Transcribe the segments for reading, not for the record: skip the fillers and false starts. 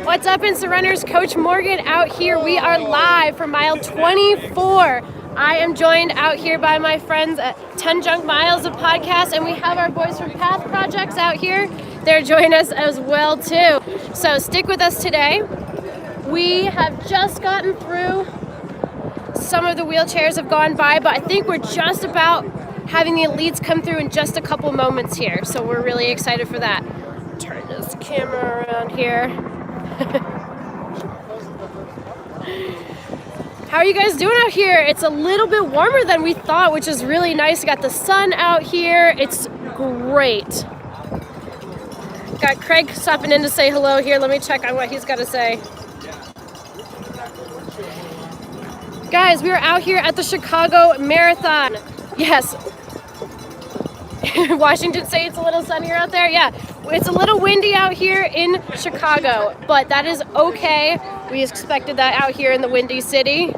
What's up, Insta Runners? Coach Morgan out here. We are live from mile 24. I am joined out here by my friends at 10 Junk Miles of podcast, and we have our boys from Path Projects out here. They're joining us as well too. So stick with us today. We have just gotten through. Some of the wheelchairs have gone by, but I think we're just about having the elites come through in just a couple moments here. So we're really excited for that. Turn this camera around here. How are you guys doing out here? It's a little bit warmer than we thought, which is really nice. Got the sun out here. It's great. Got Craig stopping in to say hello here. Let me check on what he's got to say. Guys, we are out here at the Chicago Marathon. Yes. Washington State, it's a little sunnier out there. Yeah, it's a little windy out here in Chicago, but that is okay. We expected that out here in the Windy City.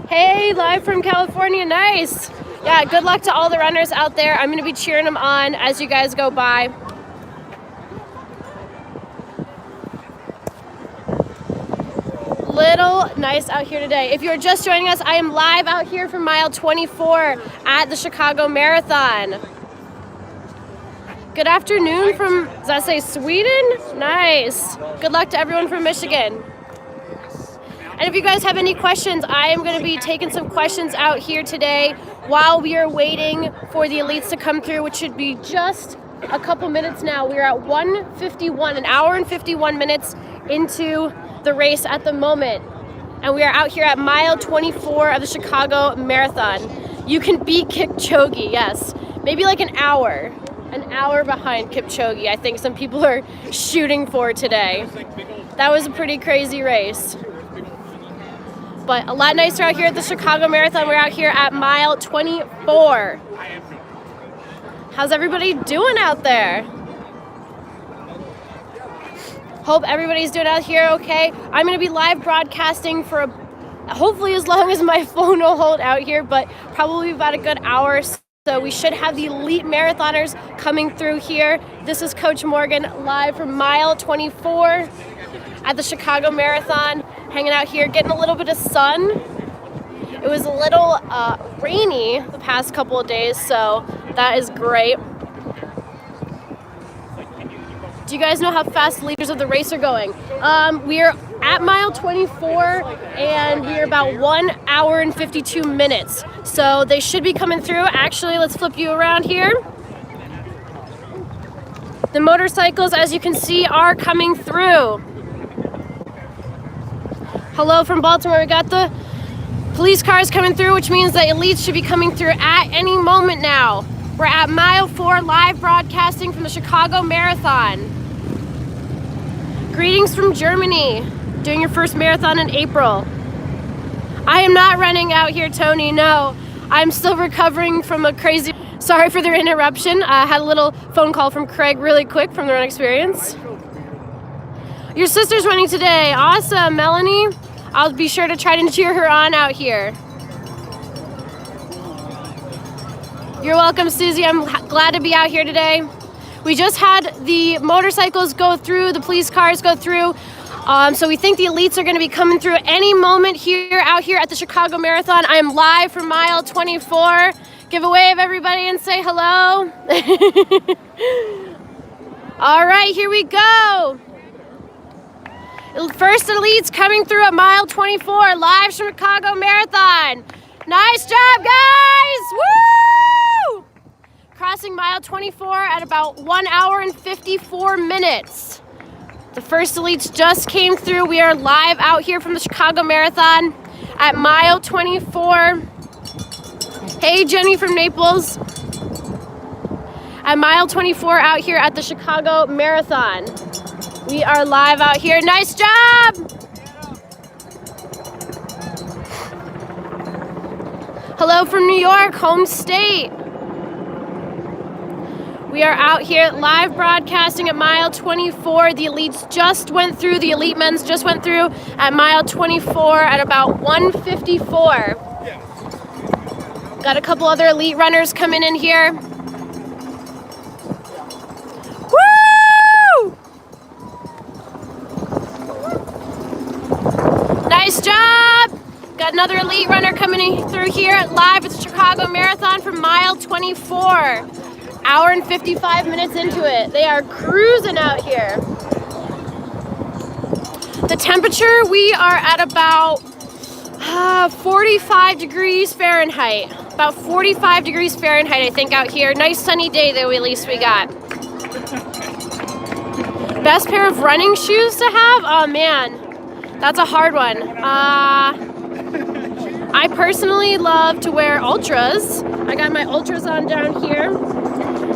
Hey, live from California, nice. Yeah, good luck to all the runners out there. I'm gonna be cheering them on as you guys go by. Little nice out here today. If you're just joining us, I am live out here from mile 24 at the Chicago Marathon. Good afternoon from, does that say Sweden? Nice. Good luck to everyone from Michigan. And if you guys have any questions, I am going to be taking some questions out here today while we are waiting for the elites to come through, which should be just a couple minutes now. We are at 1:51, an hour and 51 minutes into the race at the moment. And we are out here at mile 24 of the Chicago Marathon. You can beat Kipchoge, yes. Maybe like an hour behind Kipchoge, I think some people are shooting for today. That was a pretty crazy race. But a lot nicer out here at the Chicago Marathon. We're out here at mile 24. How's everybody doing out there? Hope everybody's doing out here okay. I'm going to be live broadcasting for hopefully as long as my phone will hold out here, but probably about a good hour. So we should have the elite marathoners coming through here. This is Coach Morgan live from mile 24 at the Chicago Marathon, hanging out here, getting a little bit of sun. It was a little rainy the past couple of days, so that is great. Do you guys know how fast the leaders of the race are going? We are at mile 24, and we are about 1 hour and 52 minutes. So they should be coming through. Actually, let's flip you around here. The motorcycles, as you can see, are coming through. Hello from Baltimore. We got the police cars coming through, which means the elites should be coming through at any moment now. We're at mile 4, live broadcasting from the Chicago Marathon. Greetings from Germany, doing your first marathon in April. I am not running out here, Tony, no. I'm still recovering from a crazy, sorry for the interruption. I had a little phone call from Craig really quick from the Run Experience. Your sister's running today, awesome, Melanie. I'll be sure to try to cheer her on out here. You're welcome, Susie. I'm glad to be out here today. We just had the motorcycles go through, the police cars go through. So we think the elites are going to be coming through any moment here, out here at the Chicago Marathon. I am live from mile 24. Give a wave, everybody, and say hello. All right, here we go. First elites coming through at mile 24, live from Chicago Marathon. Nice job, guys! Woo! Crossing mile 24 at about 1 hour and 54 minutes. The first elites just came through. We are live out here from the Chicago Marathon at mile 24. Hey, Jenny from Naples. At mile 24 out here at the Chicago Marathon. We are live out here. Nice job! Hello from New York, home state. We are out here live broadcasting at mile 24. The elites just went through, the elite men's just went through at mile 24 at about 1:54. Got a couple other elite runners coming in here. Woo! another elite runner coming through here live at the Chicago Marathon for mile 24. Hour and 55 minutes into it. They are cruising out here. The temperature, we are at about 45 degrees Fahrenheit. About 45 degrees Fahrenheit, I think, out here. Nice sunny day, though, at least we got. Best pair of running shoes to have? Oh, man. That's a hard one. I personally love to wear Ultras. I got my Ultras on down here.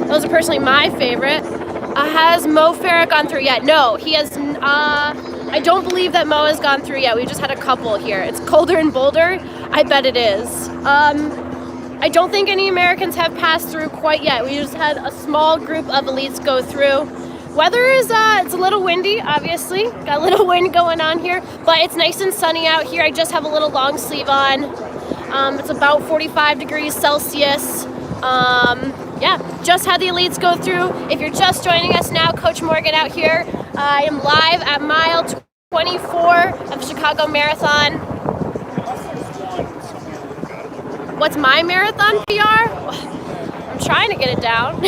Those are personally my favorite. Has Mo Farah gone through yet? No, he has. I don't believe that Mo has gone through yet. We just had a couple here. It's colder in Boulder. I bet it is. I don't think any Americans have passed through quite yet. We just had a small group of elites go through. Weather is, it's a little windy, obviously. Got a little wind going on here, but it's nice and sunny out here. I just have a little long sleeve on. It's about 45 degrees Celsius. Yeah, just had the elites go through. If you're just joining us now, Coach Morgan out here. I am live at mile 24 of the Chicago Marathon. What's my marathon PR? I'm trying to get it down.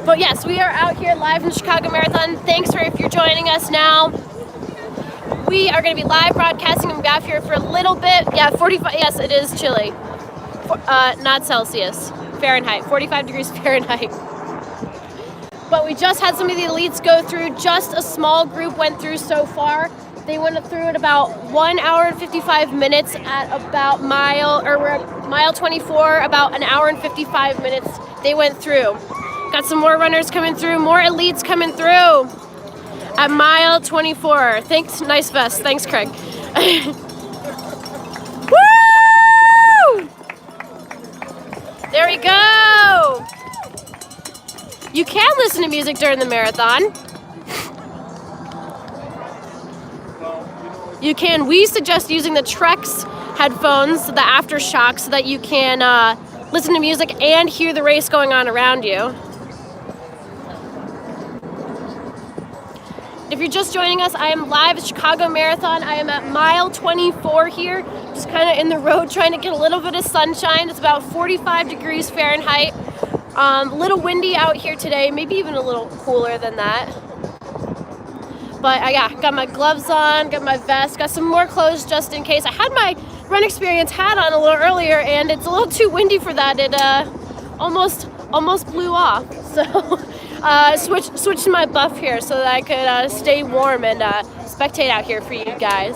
But yes, we are out here live in the Chicago Marathon. Thanks for if you're joining us now. We are going to be live broadcasting. I'm out here for a little bit. Yeah, 45. Yes, it is chilly. Not Celsius. Fahrenheit. 45 degrees Fahrenheit. But we just had some of the elites go through. Just a small group went through so far. They went through at about 1 hour and 55 minutes at about we're at mile 24, about an hour and 55 minutes they went through. Got some more runners coming through, more elites coming through at mile 24. Thanks, nice vest. Thanks, Craig. Woo! There we go. You can listen to music during the marathon. You can. We suggest using the Trex headphones, the Aftershock, so that you can listen to music and hear the race going on around you. If you're just joining us, I am live at Chicago Marathon. I am at mile 24 here, just kind of in the road trying to get a little bit of sunshine. It's about 45 degrees Fahrenheit. A little windy out here today, maybe even a little cooler than that. But yeah, got my gloves on, got my vest, got some more clothes just in case. I had my Run Experience hat on a little earlier, and it's a little too windy for that. It almost blew off. So switched to my buff here so that I could stay warm and spectate out here for you guys.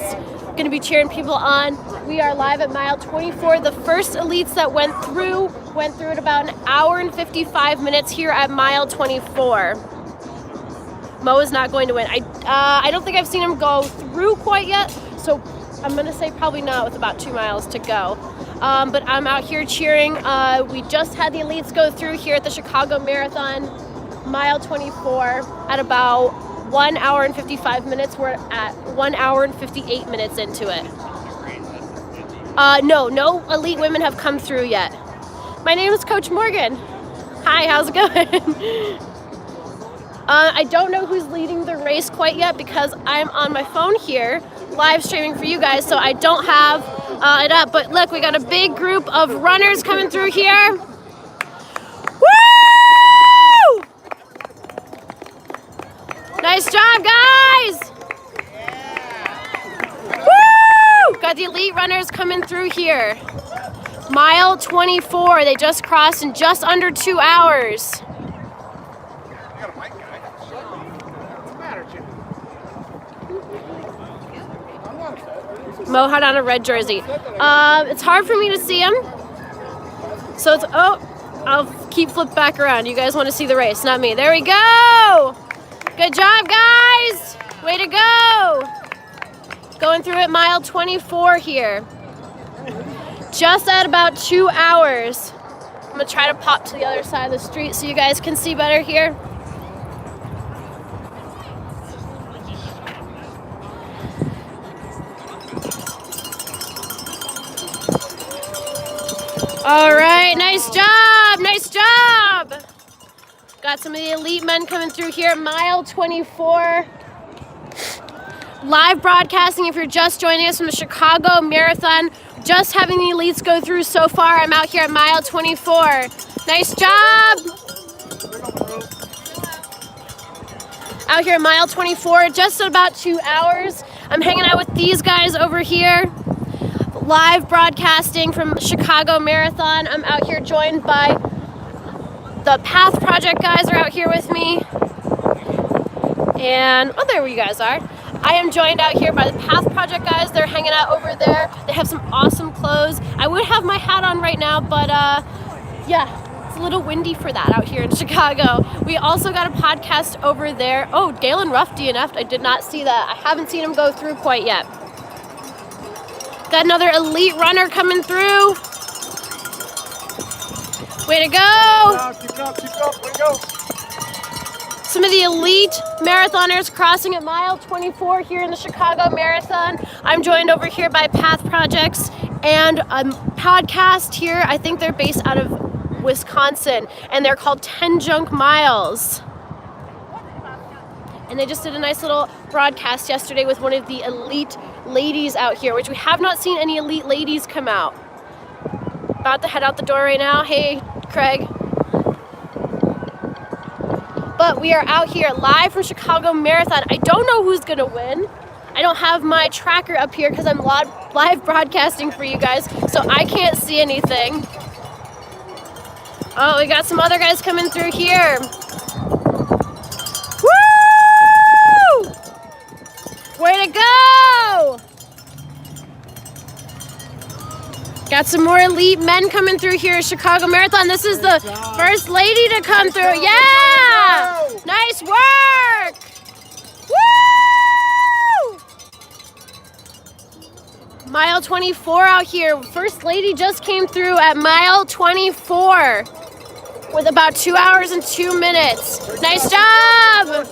Gonna be cheering people on. We are live at mile 24. The first elites that went through at about an hour and 55 minutes here at mile 24. Mo is not going to win. I don't think I've seen him go through quite yet, so I'm gonna say probably not with about 2 miles to go. But I'm out here cheering. We just had the elites go through here at the Chicago Marathon, mile 24 at about 1 hour and 55 minutes. We're at 1 hour and 58 minutes into it. No elite women have come through yet. My name is Coach Morgan. Hi, how's it going? I don't know who's leading the race quite yet because I'm on my phone here, live streaming for you guys, so I don't have it up. But look, we got a big group of runners coming through here. Woo! Nice job, guys! Woo! Got the elite runners coming through here. Mile 24, they just crossed in just under 2 hours. Mo had on a red jersey. It's hard for me to see him. So it's, I'll keep flipped back around. You guys want to see the race, not me. There we go. Good job, guys. Way to go. Going through at mile 24 here. Just at about 2 hours. I'm gonna try to pop to the other side of the street so you guys can see better here. All right, nice job, nice job. Got some of the elite men coming through here, mile 24. live broadcasting if you're just joining us from the Chicago Marathon. Just having the elites go through so far. I'm out here at mile 24. Nice job. Out here at mile 24, just about 2 hours. I'm hanging out with these guys over here. Live broadcasting from Chicago Marathon. I'm out here joined by the Path Project guys are out here with me. And, oh, there you guys are. I am joined out here by the Path Project guys. They're hanging out over there. They have some awesome clothes. I would have my hat on right now, but yeah, it's a little windy for that out here in Chicago. We also got a podcast over there. Oh, Galen Ruff DNF'd. I did not see that. I haven't seen him go through quite yet. Got another elite runner coming through. Way to go! Keep it up, way to go. Some of the elite marathoners crossing at mile 24 here in the Chicago Marathon. I'm joined over here by Path Projects and a podcast here. I think they're based out of Wisconsin, and they're called 10 Junk Miles. And they just did a nice little broadcast yesterday with one of the elite ladies out here, which we have not seen any elite ladies come out. About to head out the door right now. Hey, Craig. But we are out here live from Chicago Marathon. I don't know who's gonna win. I don't have my tracker up here because I'm live broadcasting for you guys, so I can't see anything. Oh, we got some other guys coming through here. Woo! Way to go! Got some more elite men coming through here at Chicago Marathon. This is the first lady to come through. Yeah! Nice work! Woo! Mile 24 out here. First lady just came through at mile 24 with about 2 hours and 2 minutes. Nice job!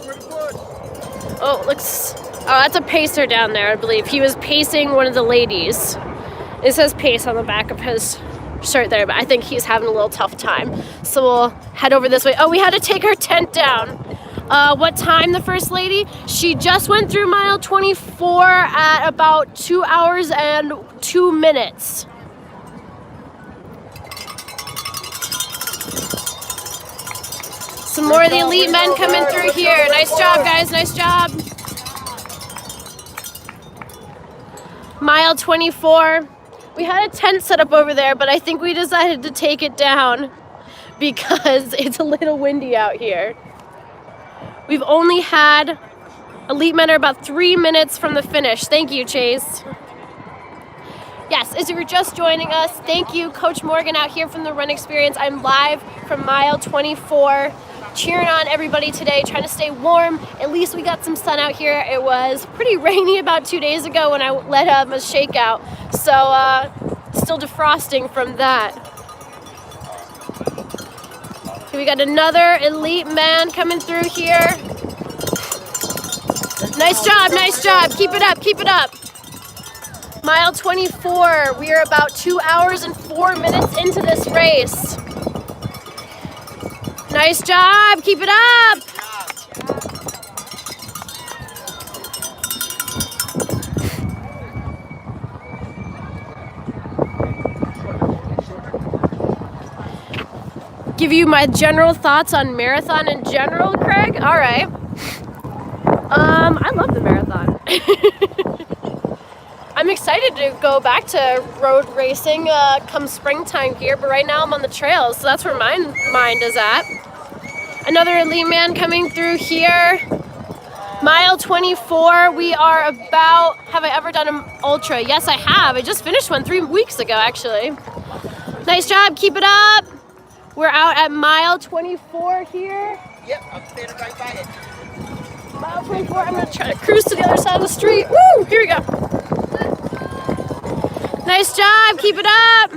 Oh, that's a pacer down there, I believe. He was pacing one of the ladies. It says pace on the back of his shirt there, but I think he's having a little tough time. So we'll head over this way. Oh, we had to take our tent down. What time, the first lady? She just went through mile 24 at about 2 hours and 2 minutes. Some more of the elite men coming through here. Nice job, guys, nice job. Mile 24. We had a tent set up over there, but I think we decided to take it down because it's a little windy out here. We've only had elite men are about 3 minutes from the finish. Thank you, Chase. Yes, as you were just joining us, thank you, Coach Morgan out here from the Run Experience. I'm live from mile 24, cheering on everybody today, trying to stay warm. At least we got some sun out here. It was pretty rainy about 2 days ago when I led a shakeout. So still defrosting from that. Okay, we got another elite man coming through here. Nice job, nice job. Keep it up, keep it up. Mile 24, we are about 2 hours and 4 minutes into this race. Nice job, keep it up. Give you my general thoughts on marathon in general, Craig? All right. I love the marathon. I'm excited to go back to road racing come springtime here, but right now I'm on the trails, so that's where my mind is at. Another elite man coming through here. Mile 24, we are about, have I ever done an ultra? Yes, I have. I just finished one 3 weeks ago, actually. Nice job, keep it up. We're out at mile 24 here. Yep, I'm standing right by it. Mile 24, I'm gonna try to cruise to the other side of the street. Woo, here we go. Nice job, keep it up.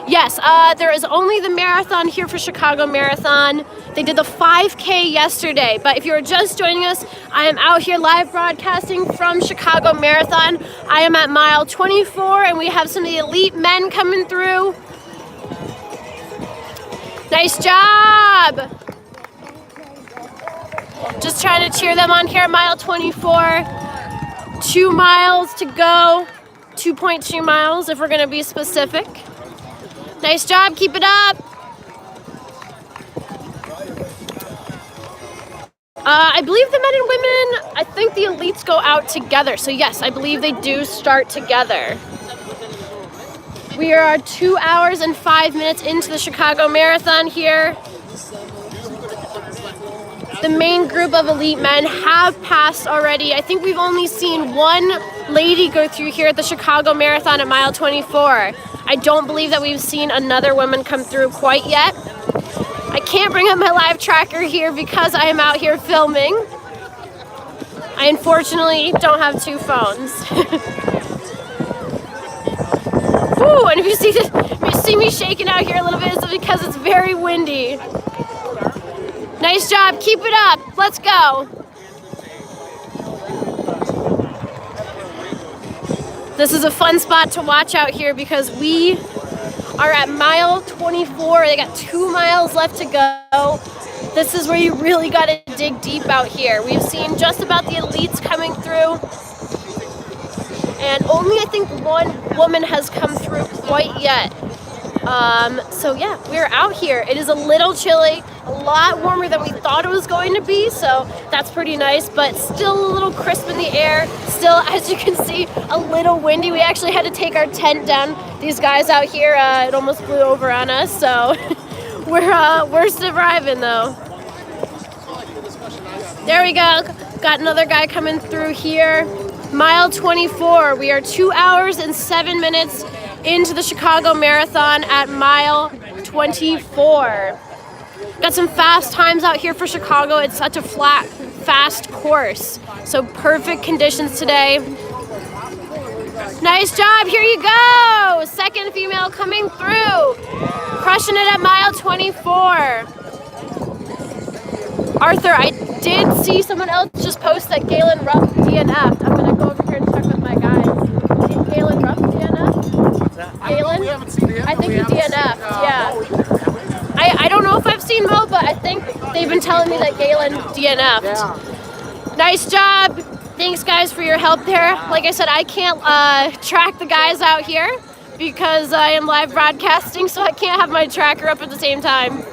Yes, there is only the marathon here for Chicago Marathon. They did the 5K yesterday, but if you're just joining us, I am out here live broadcasting from Chicago Marathon. I am at mile 24, and we have some of the elite men coming through. Nice job. Just trying to cheer them on here at mile 24. 2 miles to go. 2.2 miles if we're going to be specific. Nice job. Keep it up. I believe the men and women, I think the elites go out together. So yes, I believe they do start together. We are 2 hours and 5 minutes into the Chicago Marathon here. The main group of elite men have passed already. I think we've only seen one lady go through here at the Chicago Marathon at mile 24. I don't believe that we've seen another woman come through quite yet. I can't bring up my live tracker here because I am out here filming. I unfortunately don't have 2 phones. Woo, and if you see me shaking out here a little bit, it's because it's very windy. Nice job, keep it up, let's go. This is a fun spot to watch out here because we are at mile 24. They got 2 miles left to go. This is where you really got to dig deep out here. We've seen just about the elites coming through. And only I think one woman has come through quite yet. So yeah, we're out here. It is a little chilly, a lot warmer than we thought it was going to be, so that's pretty nice, but still a little crisp in the air. Still, as you can see, a little windy. We actually had to take our tent down. These guys out here, it almost blew over on us, so we're surviving though. There we go. Got another guy coming through here. Mile 24. We are 2 hours and 7 minutes into the Chicago Marathon at mile 24. Got some fast times out here for Chicago. It's such a flat, fast course. So perfect conditions today. Nice job, here you go. Second female coming through. Crushing it at mile 24. Arthur, I did see someone else just post that Galen Rupp DNF'd. I'm gonna go over here and check with my guys. Did Galen Rupp DNF? Galen? I think he DNF'd, yeah. I don't know if I've seen Mo, but I think they've been telling me that Galen DNF'd. Yeah. Nice job. Thanks, guys, for your help there. Like I said, I can't track the guys out here because I am live broadcasting, so I can't have my tracker up at the same time.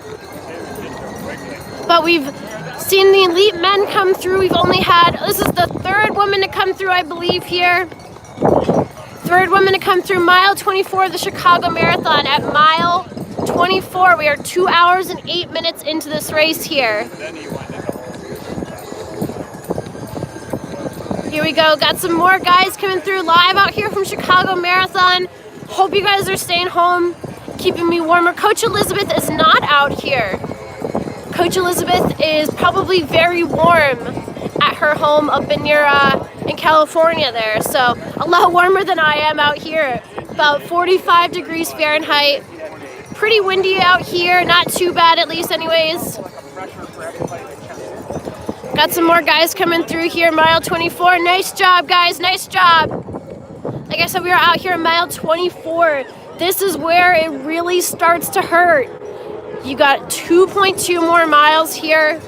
But we've seen the elite men come through. We've only had, this is the third woman to come through, I believe, here. Third woman to come through mile 24 of the Chicago Marathon. At mile 24, we are 2 hours and 8 minutes into this race here. Here we go, got some more guys coming through live out here from Chicago Marathon. Hope you guys are staying home, keeping me warmer. Coach Elizabeth is not out here. Coach Elizabeth is probably very warm at her home up in in California there. So a lot warmer than I am out here. About 45 degrees Fahrenheit. Pretty windy out here, not too bad at least anyways. Got some more guys coming through here, mile 24. Nice job, guys, nice job. Like I said, we are out here at mile 24. This is where it really starts to hurt. You got 2.2 more miles here.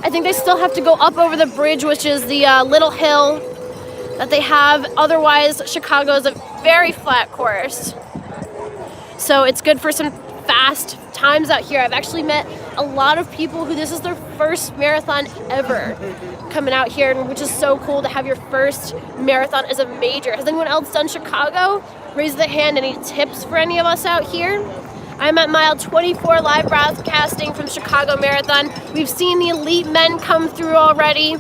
I think they still have to go up over the bridge, which is the little hill that they have. Otherwise, Chicago is a very flat course. So it's good for some fast times out here. I've actually met a lot of people who this is their first marathon ever coming out here, which is so cool to have your first marathon as a major. Has anyone else done Chicago? Raise the hand. Any tips for any of us out here? I'm at mile 24 live broadcasting from Chicago Marathon. We've seen the elite men come through already.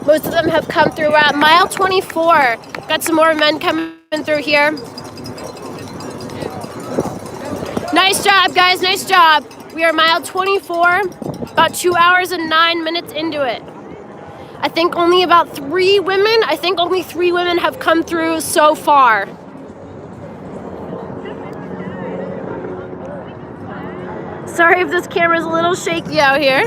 Most of them have come through. We're at mile 24. Got some more men coming through here. Nice job, guys, nice job. We are mile 24, about 2 hours and 9 minutes into it. I think only about 3 women, have come through so far. Sorry if this camera's a little shaky out here.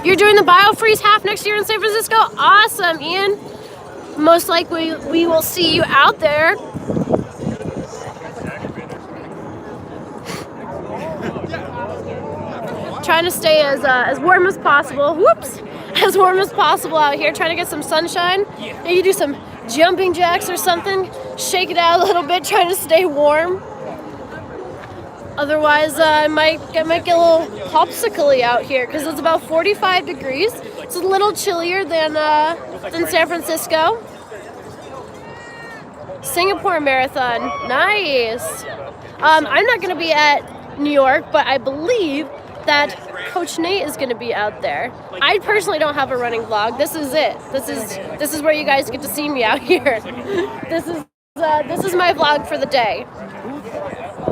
You're doing the BioFreeze half next year in San Francisco? Awesome, Ian. Most likely we will see you out there. trying to stay as warm as possible. Whoops! As warm as possible out here, trying to get some sunshine. Maybe do some jumping jacks or something. Shake it out a little bit, trying to stay warm. Otherwise, I might get a little popsicle-y out here because it's about 45 degrees. It's a little chillier than San Francisco. Singapore Marathon, nice. I'm not going to be at New York, but I believe that Coach Nate is going to be out there. I personally don't have a running vlog. This is it. This is where you guys get to see me out here. This is my vlog for the day.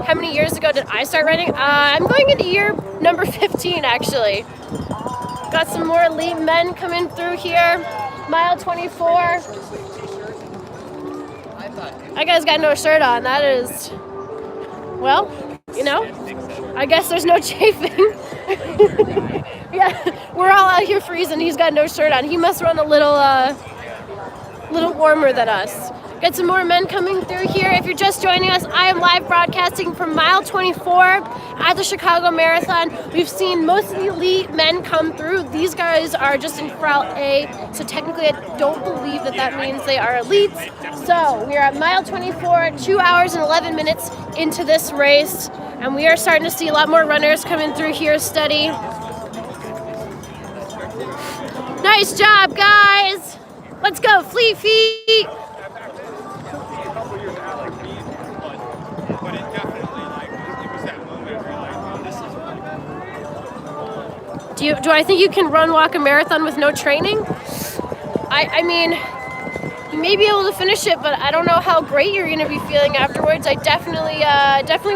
How many years ago did I start running? I'm going into year number 15, actually. Got some more elite men coming through here. Mile 24. That guy's got no shirt on. That is, well, you know, I guess there's no chafing. Yeah, we're all out here freezing. He's got no shirt on. He must run a little warmer than us. Got some more men coming through here. If you're just joining us, I am live broadcasting from mile 24 at the Chicago Marathon. We've seen most of the elite men come through. These guys are just in Corral A, so technically I don't believe that means they are elites. So we are at mile 24, 2 hours and 11 minutes into this race, and we are starting to see a lot more runners coming through here steady. Nice job, guys. Let's go, Fleet Feet. Do I think you can walk a marathon with no training? I mean, you may be able to finish it, but I don't know how great you're going to be feeling afterwards. I definitely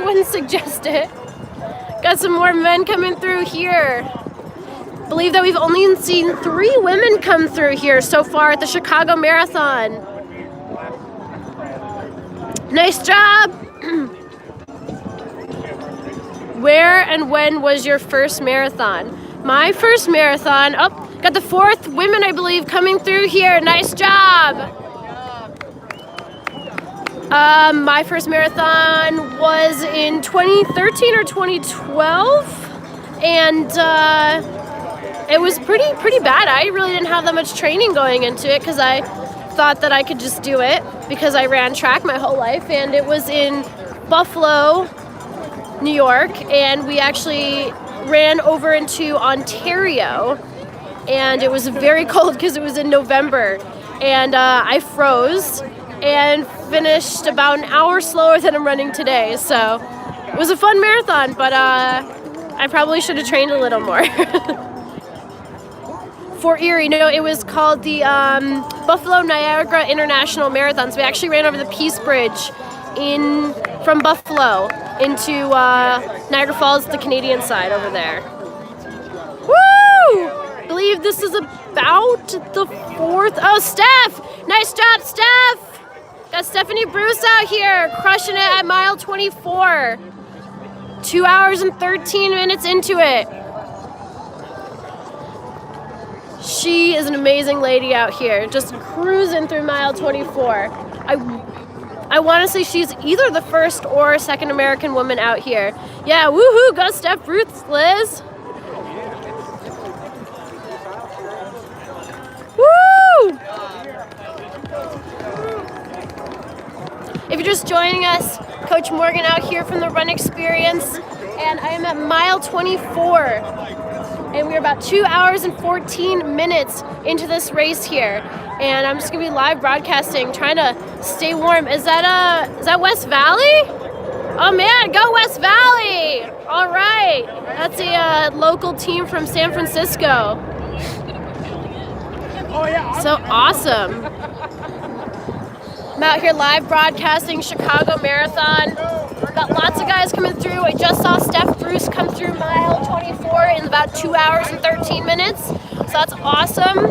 wouldn't suggest it. Got some more men coming through here. Believe that we've only seen 3 women come through here so far at the Chicago Marathon. Nice job. Where and when was your first marathon? My first marathon, got the 4th women, I believe, coming through here. Nice job. My first marathon was in 2013 or 2012, and it was pretty bad. I really didn't have that much training going into it because I thought that I could just do it because I ran track my whole life, and it was in Buffalo, New York, and we actually ran over into Ontario, and it was very cold because it was in November, and I froze and finished about an hour slower than I'm running today. So it was a fun marathon, but I probably should have trained a little more. Fort Erie, no, it was called the Buffalo Niagara International Marathon. So we actually ran over the Peace Bridge from Buffalo into Niagara Falls, the Canadian side over there. Woo! I believe this is about the 4th. Oh, Steph! Nice job, Steph! Got Stephanie Bruce out here, crushing it at mile 24. 2 hours and 13 minutes into it. She is an amazing lady out here, just cruising through mile 24. I want to say she's either the first or second American woman out here. Yeah, woohoo, go Steph Bruce, Liz. Woo! If you're just joining us, Coach Morgan out here from the Run Experience, and I am at mile 24. And we're about 2 hours and 14 minutes into this race here. And I'm just gonna be live broadcasting, trying to stay warm. Is that West Valley? Oh man, go West Valley! All right, that's a local team from San Francisco. So awesome. I'm out here live broadcasting Chicago Marathon. Got lots of guys coming through. I just saw Steph Bruce come through mile 24 in about 2 hours and 13 minutes. So that's awesome.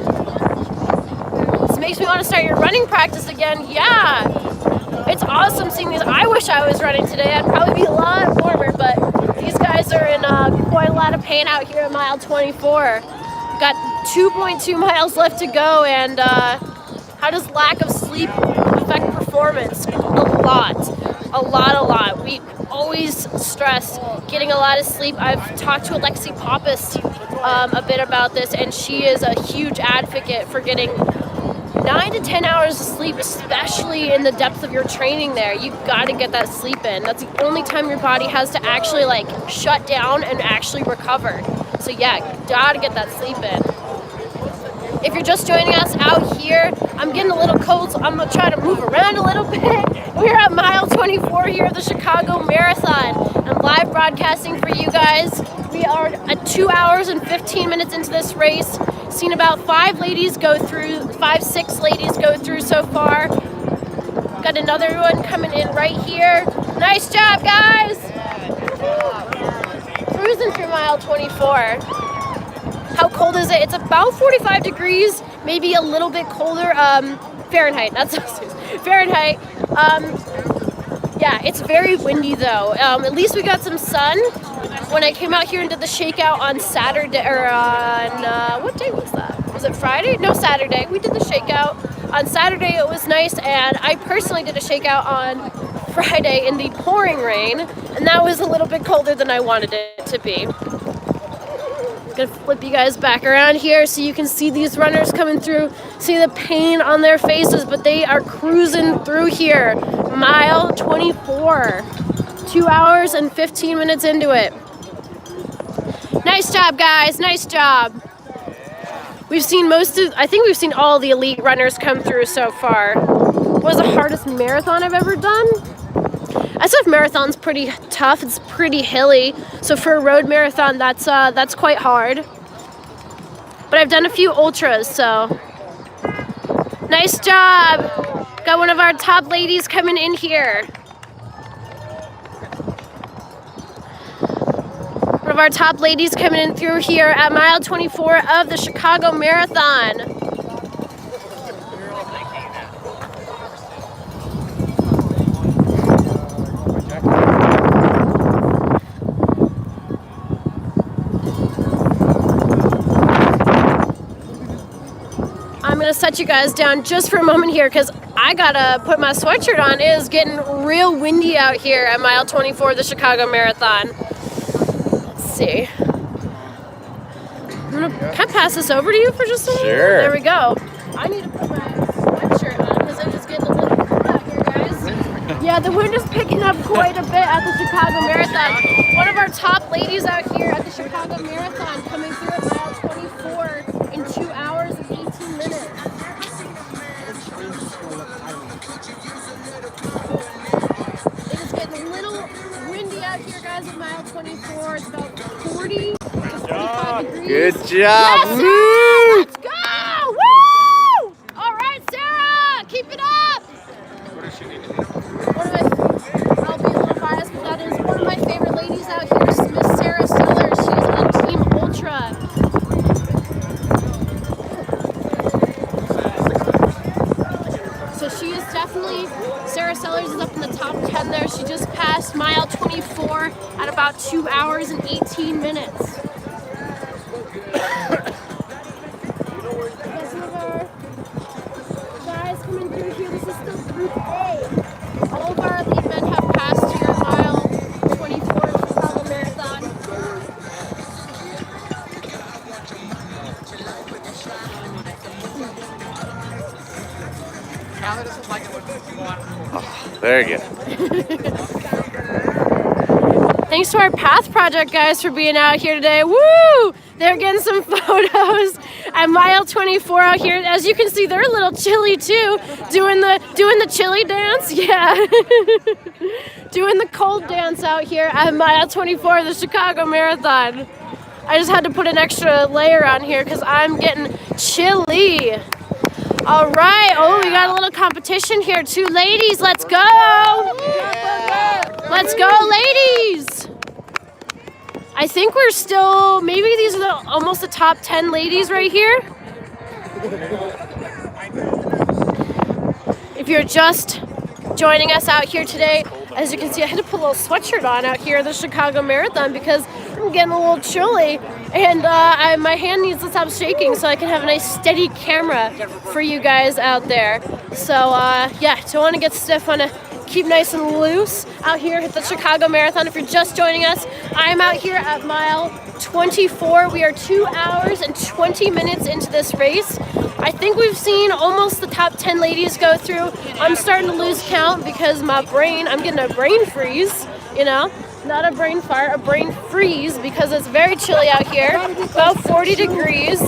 This makes me want to start your running practice again. Yeah, it's awesome seeing these. I wish I was running today. I'd probably be a lot warmer, but these guys are in quite a lot of pain out here at mile 24. Got 2.2 miles left to go, and how does lack of sleep affect performance? A lot. always stress getting a lot of sleep. I've talked to Alexi Pappas a bit about this, and she is a huge advocate for getting 9 to 10 hours of sleep, especially in the depth of your training there. You've got to get that sleep in. That's the only time your body has to actually like shut down and actually recover. So yeah, gotta get that sleep in. If you're just joining us out here, I'm getting a little cold, so I'm gonna try to move around a little bit. We're at mile 24 here at the Chicago Marathon. I'm live broadcasting for you guys. We are at 2 hours and 15 minutes into this race. Seen about 6 ladies go through so far. Got another one coming in right here. Nice job, guys. Cruising through mile 24. How cold is it? It's about 45 degrees, maybe a little bit colder. Fahrenheit, not Celsius. Fahrenheit. Yeah, it's very windy though. At least we got some sun. When I came out here and did the shakeout on Saturday, or on, what day was that? Was it Friday? No, Saturday. We did the shakeout. On Saturday it was nice, and I personally did a shakeout on Friday in the pouring rain, and that was a little bit colder than I wanted it to be. Gonna flip you guys back around here so you can see these runners coming through, see the pain on their faces, but they are cruising through here. Mile 24, 2 hours and 15 minutes into it. Nice job, guys, nice job. I think we've seen all the elite runners come through so far. What was the hardest marathon I've ever done? SF Marathon's pretty tough, it's pretty hilly, so for a road marathon that's quite hard. But I've done a few ultras, so nice job. Got one of our top ladies coming in here. One of our top ladies coming in through here at mile 24 of the Chicago Marathon. I'm gonna set you guys down just for a moment here because I gotta put my sweatshirt on. It is getting real windy out here at mile 24 of the Chicago Marathon. Let's see. Can I pass this over to you for just a minute? Sure. There we go. I need to put my sweatshirt on because I'm just getting a little cold out here, guys. Yeah, the wind is picking up quite a bit at the Chicago Marathon. One of our top ladies out here at the Chicago Marathon coming through at mile 24 in 2 hours and 18 minutes. It is getting a little windy out here, guys, at mile 24. It's about 40 to 45 degrees. Good job. Yes, Sarah! Let's go! Woo! All right, Sarah, keep it up. I'll be a little biased, but that is one of my favorite ladies out here, Miss Sarah Sellers. She's on Team Ultra. So she is definitely, Sarah Sellers is up in the top 10 there. She just passed mile 24 at about 2 hours and 18 minutes. Some of our guys coming through here. This is still Group A. All of our elite men have passed here at mile 24 of the Chicago Marathon. Very good. Thanks to our Path Project guys for being out here today. Woo! They're getting some photos at mile 24 out here. As you can see, they're a little chilly too, doing the chilly dance. Yeah, doing the cold dance out here at mile 24 of the Chicago Marathon. I just had to put an extra layer on here because I'm getting chilly. All right. Oh, we got a little competition here. 2 ladies. Let's go. Let's go, ladies. I think we're still, maybe these are almost the top 10 ladies right here. If you're just joining us out here today, as you can see, I had to put a little sweatshirt on out here at the Chicago Marathon because I'm getting a little chilly, and my hand needs to stop shaking so I can have a nice steady camera for you guys out there. So yeah, don't want to get stiff on a keep nice and loose out here at the Chicago Marathon. If you're just joining us, I'm out here at mile 24. We are 2 hours and 20 minutes into this race. I think we've seen almost the top 10 ladies go through. I'm starting to lose count because I'm getting a brain freeze, you know? Not a brain fart, a brain freeze because it's very chilly out here. About 40 degrees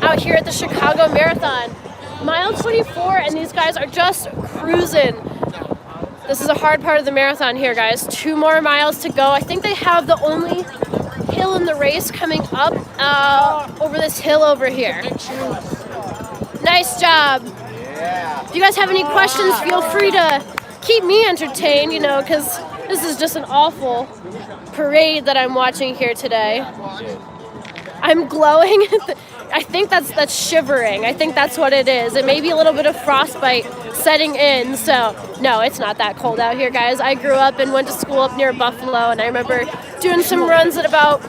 out here at the Chicago Marathon. Mile 24, and these guys are just cruising. This is a hard part of the marathon here, guys. 2 more miles to go. I think they have the only hill in the race coming up over this hill over here. Nice job. If you guys have any questions, feel free to keep me entertained, you know, because this is just an awful parade that I'm watching here today. I'm glowing. I think that's shivering. I think that's what it is. It may be a little bit of frostbite setting in. So, no, it's not that cold out here, guys. I grew up and went to school up near Buffalo, and I remember doing some runs at about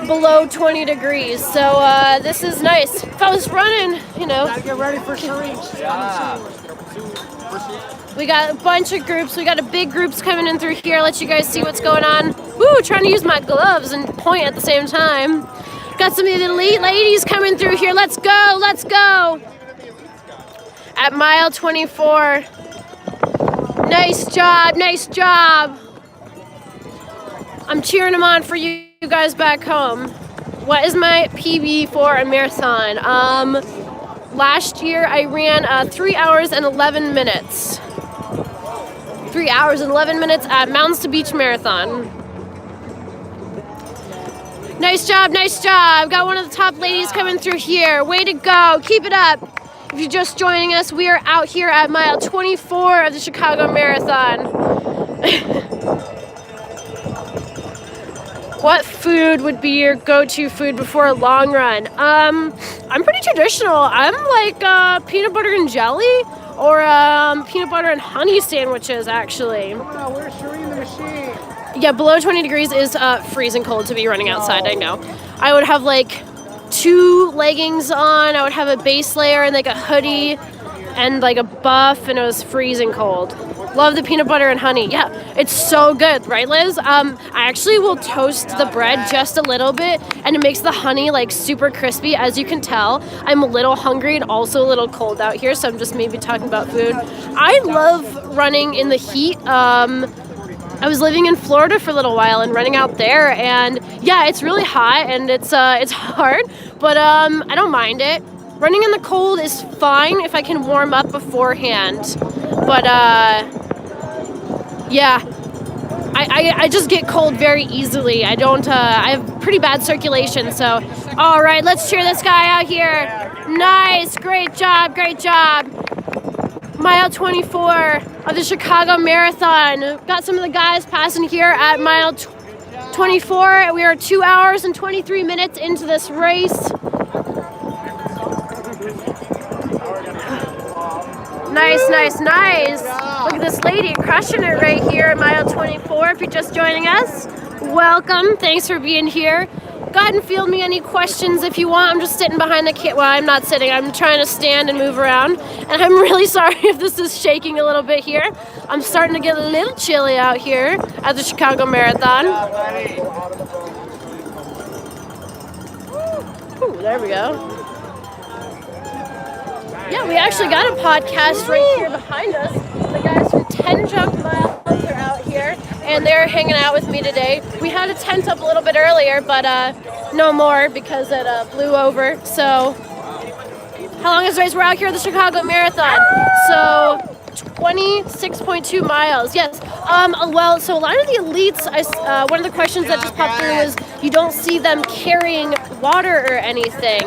below 20 degrees. So, this is nice. If I was running, you know. Gotta get ready for Sharice. Yeah. We got a bunch of groups. We got a big groups coming in through here. Let you guys see what's going on. Woo, trying to use my gloves and point at the same time. Got some of the elite ladies coming through here. Let's go, let's go. At mile 24. Nice job, nice job. I'm cheering them on for you guys back home. What is my PB for a marathon? Last year I ran 3 hours and 11 minutes. 3 hours and 11 minutes at Mountains to Beach Marathon. Nice job, nice job. Got one of the top ladies coming through here. Way to go, keep it up. If you're just joining us, we are out here at mile 24 of the Chicago Marathon. What food would be your go-to food before a long run? I'm pretty traditional. I'm like peanut butter and jelly or peanut butter and honey sandwiches, actually. Wow, where's Shireen the machine? Yeah, below 20 degrees is freezing cold to be running outside, I know. I would have like 2 leggings on, I would have a base layer and like a hoodie and like a buff, and it was freezing cold. Love the peanut butter and honey. Yeah, it's so good, right, Liz? I actually will toast the bread just a little bit, and it makes the honey like super crispy. As you can tell, I'm a little hungry and also a little cold out here, so I'm just maybe talking about food. I love running in the heat. I was living in Florida for a little while and running out there, and yeah, it's really hot and it's hard, but I don't mind it. Running in the cold is fine if I can warm up beforehand, but yeah, I just get cold very easily. I have pretty bad circulation, so all right, let's cheer this guy out here. Nice, great job, great job. Mile 24 of the Chicago Marathon. Got some of the guys passing here at mile 24. We are 2 hours and 23 minutes into this race. Nice, nice, nice. Look at this lady crushing it right here at mile 24. If you're just joining us, welcome. Thanks for being here. Go ahead and field me any questions if you want. I'm just sitting behind the kit. Well, I'm not sitting. I'm trying to stand and move around. And I'm really sorry if this is shaking a little bit here. I'm starting to get a little chilly out here at the Chicago Marathon. Ooh, there we go. Yeah, we actually got a podcast right here behind us. The guys from 10 Junk Miles are out here, and they're hanging out with me today. We had a tent up a little bit earlier, but no more because it blew over. So, how long is the race? We're out here at the Chicago Marathon. So, 26.2 miles. Yes. Well, so a lot of the elites, one of the questions that just popped through is you don't see them carrying water or anything.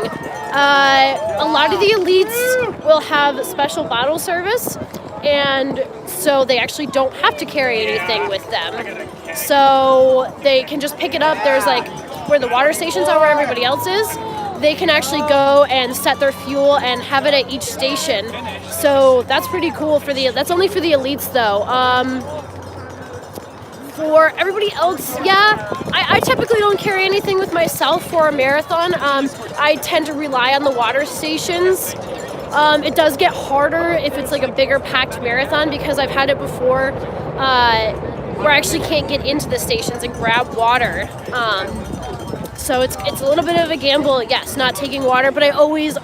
A lot of the elites will have special bottle service, and so they actually don't have to carry anything with them. So they can just pick it up. There's like where the water stations are where everybody else is. They can actually go and set their fuel and have it at each station. So that's pretty cool that's only for the elites though. For everybody else, yeah, I typically don't carry anything with myself for a marathon. I tend to rely on the water stations. It does get harder if it's like a bigger packed marathon because I've had it before where I actually can't get into the stations and grab water. So it's a little bit of a gamble, yes, not taking water, but I always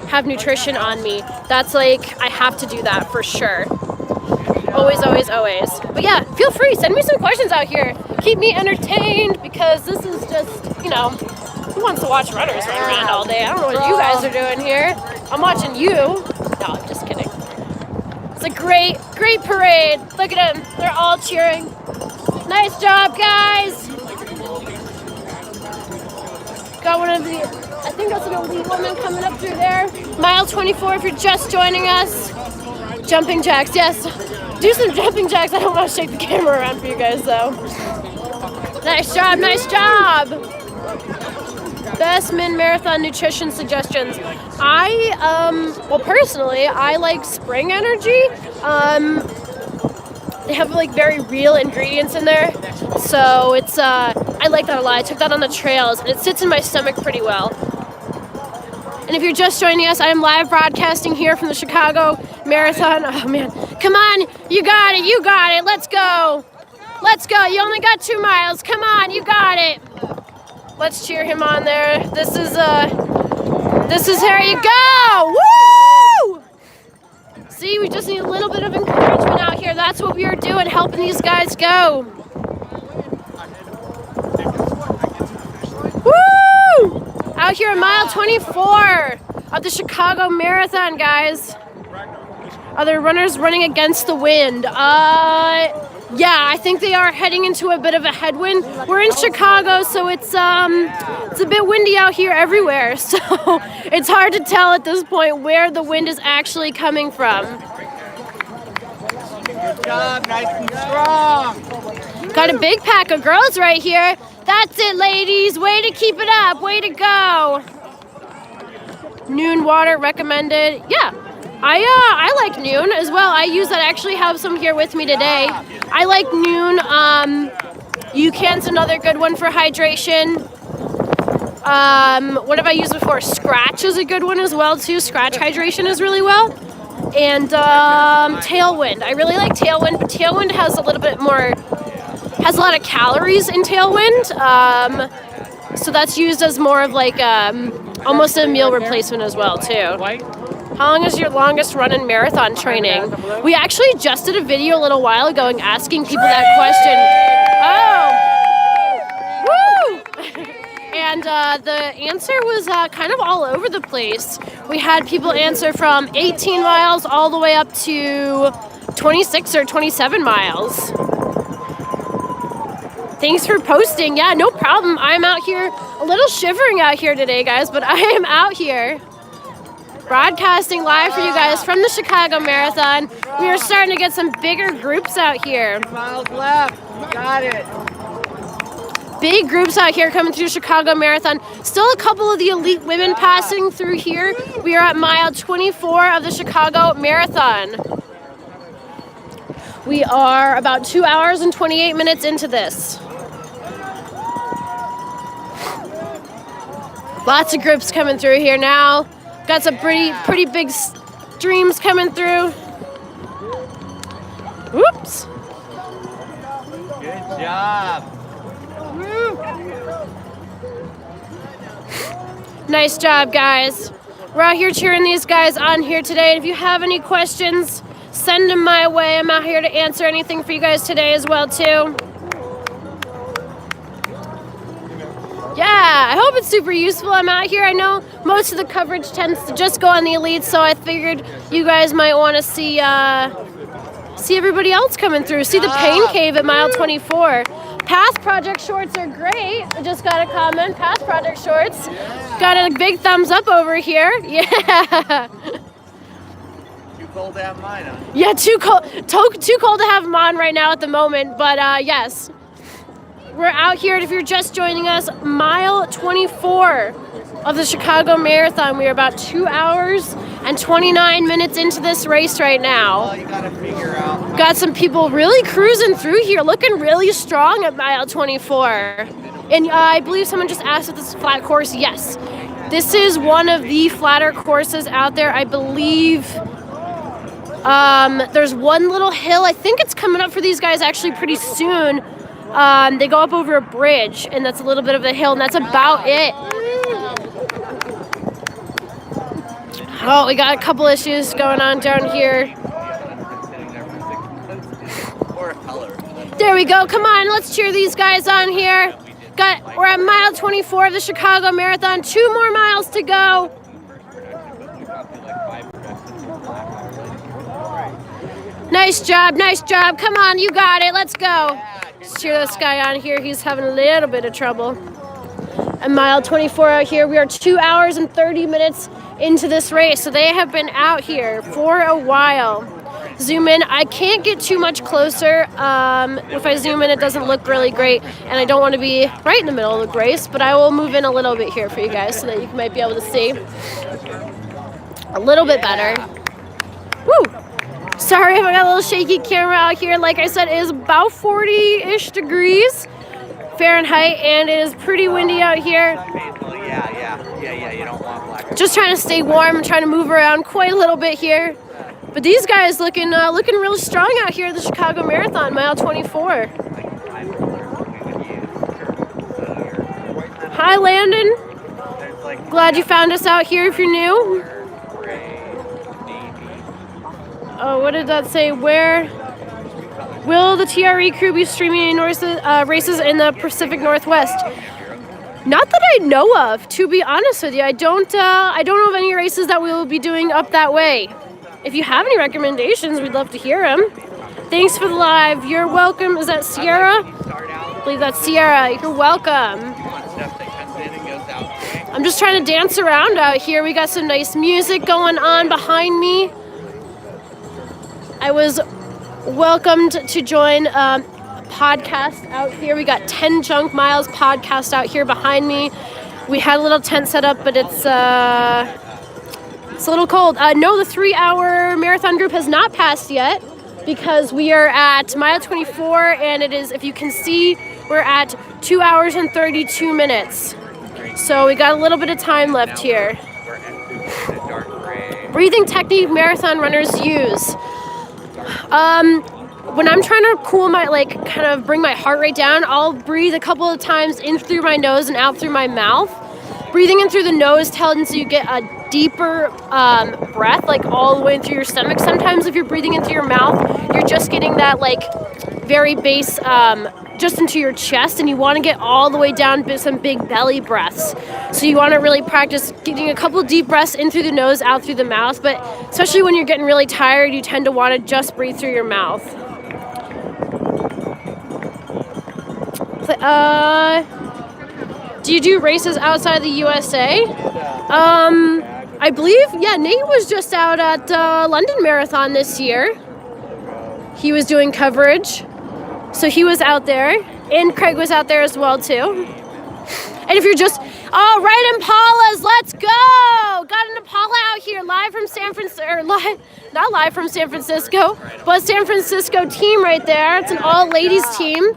have nutrition on me. That's like, I have to do that for sure. Always. But yeah, feel free, send me some questions out here. Keep me entertained because this is just, who wants to watch runners run around all day? I don't know what you guys are doing here. I'm watching you. No, I'm just kidding. It's a great parade. Look at them. They're all cheering. Nice job, guys. Got one of the, I think that's an elite woman coming up through there. Mile 24 if you're just joining us. Jumping jacks, yes. Do some jumping jacks. I don't want to shake the camera around for you guys though. Nice job. Best marathon nutrition suggestions. Personally, I like Spring Energy. They have like very real ingredients in there. So it's, I like that a lot. I took that on the trails and it sits in my stomach pretty well. And if you're just joining us, I am live broadcasting here from the Chicago Marathon. Oh man, come on, you got it, let's go. You only got 2 miles, come on, you got it. Let's cheer him on there. This is here you go, woo! See, we just need a little bit of encouragement out here. That's what we are doing, helping these guys go. Woo! Out here at mile 24 of the Chicago Marathon, guys. Are there runners running against the wind? Yeah, I think they are heading into a bit of a headwind. We're in Chicago, so it's a bit windy out here everywhere. So it's hard to tell at this point where the wind is actually coming from. Good job, nice and strong. Got a big pack of girls right here. That's it, ladies. Way to keep it up. Way to go. Noon water recommended. Yeah, I like Noon as well. I actually have some here with me today. I like Noon. UCAN's another good one for hydration. What have I used before? Scratch is a good one as well too. Scratch hydration is really well. And Tailwind. I really like Tailwind, but Tailwind has a lot of calories in Tailwind. So that's used as more of like almost a meal replacement as well too. How long is your longest run in marathon training? We actually just did a video a little while ago and asking people that question. Oh! Woo! And the answer was kind of all over the place. We had people answer from 18 miles all the way up to 26 or 27 miles. Thanks for posting. Yeah, no problem. I'm out here, a little shivering out here today, guys, but I am out here broadcasting live for you guys from the Chicago Marathon. We are starting to get some bigger groups out here. 2 miles left. You got it. Big groups out here coming through Chicago Marathon. Still a couple of the elite women passing through here. We are at mile 24 of the Chicago Marathon. We are about 2 hours and 28 minutes into this. Lots of groups coming through here now. Got some pretty big streams coming through. Whoops. Good job. Nice job, guys. We're out here cheering these guys on here today. And if you have any questions, send them my way. I'm out here to answer anything for you guys today as well, too. Yeah, I hope it's super useful. I'm out here. I know most of the coverage tends to just go on the elites, so I figured you guys might want to see everybody else coming through. See the Pain Cave at mile 24. Path Project shorts are great. I just got a comment. Path Project shorts. Got a big thumbs up over here. Yeah. Too cold to have mine on. Yeah, too cold to have them on right now at the moment, but yes. We're out here, and if you're just joining us, mile 24 of the Chicago Marathon. We are about 2 hours and 29 minutes into this race right now. Oh, you gotta figure out. Got some people really cruising through here, looking really strong at mile 24. And I believe someone just asked if this is a flat course. Yes. This is one of the flatter courses out there. I believe there's one little hill. I think it's coming up for these guys actually pretty soon. They go up over a bridge, and that's a little bit of a hill, and that's about it. Oh, we got a couple issues going on down here. There we go. Come on, let's cheer these guys on here. We're at mile 24 of the Chicago Marathon. 2 more miles to go. Nice job, nice job. Come on, you got it. Let's go. Let's cheer this guy on here. He's having a little bit of trouble. At mile 24 out here, we are 2 hours and 30 minutes into this race. So they have been out here for a while. Zoom in. I can't get too much closer. If I zoom in, it doesn't look really great, and I don't want to be right in the middle of the race, but I will move in a little bit here for you guys so that you might be able to see a little bit better. Woo! Sorry if I got a little shaky camera out here. Like I said, it is about 40-ish degrees Fahrenheit, and it is pretty windy out here. Yeah, you don't want black. Just trying to stay warm and trying to move around quite a little bit here. But these guys looking really strong out here at the Chicago Marathon, mile 24. Hi, Landon. Glad you found us out here if you're new. Oh, what did that say? Where will the TRE crew be streaming races in the Pacific Northwest? Not that I know of, to be honest with you. I don't know of any races that we will be doing up that way. If you have any recommendations, we'd love to hear them. Thanks for the live. You're welcome. Is that Sierra? I believe that's Sierra. You're welcome. I'm just trying to dance around out here. We got some nice music going on behind me. I was welcomed to join a podcast out here. We got 10 Junk Miles podcast out here behind me. We had a little tent set up, but it's a little cold. No, the 3-hour marathon group has not passed yet because we are at mile 24, and it is, if you can see, we're at 2 hours and 32 minutes. So we got a little bit of time left here. Breathing technique marathon runners use. When I'm trying to cool my, kind of bring my heart rate down, I'll breathe a couple of times in through my nose and out through my mouth. Breathing in through the nose tells you get a deeper breath, all the way through your stomach. Sometimes if you're breathing into your mouth, you're just getting that very base just into your chest, and you want to get all the way down to some big belly breaths. So you want to really practice getting a couple deep breaths in through the nose, out through the mouth, but especially when you're getting really tired, you tend to want to just breathe through your mouth. Do you do races outside the USA? I believe, Nate was just out at London Marathon this year. He was doing coverage. So he was out there, and Craig was out there as well too. And if you're just, right, Impalas, let's go! Got an Impala out here, live from San Francisco, not live from San Francisco, but San Francisco team right there. It's an all-ladies team.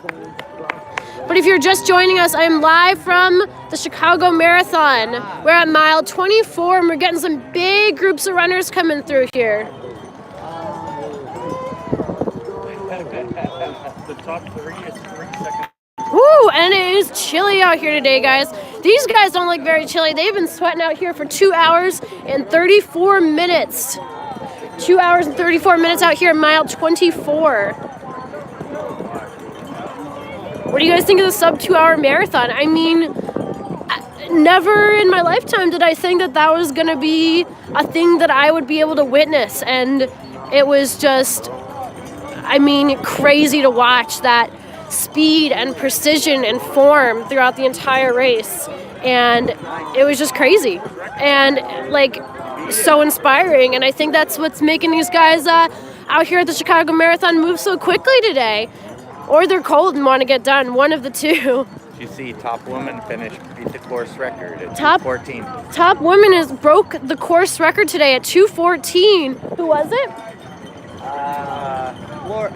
But if you're just joining us, I'm live from the Chicago Marathon. We're at mile 24, and we're getting some big groups of runners coming through here. The top 3 is 3 seconds. Woo, and it is chilly out here today, guys. These guys don't look very chilly. They've been sweating out here for 2 hours and 34 minutes. 2 hours and 34 minutes out here at mile 24. What do you guys think of the sub 2 hour marathon? I mean, never in my lifetime did I think that was going to be a thing that I would be able to witness. And it was just, crazy to watch that speed and precision and form throughout the entire race. And it was just crazy and so inspiring. And I think that's what's making these guys out here at the Chicago Marathon move so quickly today. Or they're cold and want to get done, one of the two. You see, top woman beat the course record at 2:14. Top woman broke the course record today at 2:14. Who was it? Laura.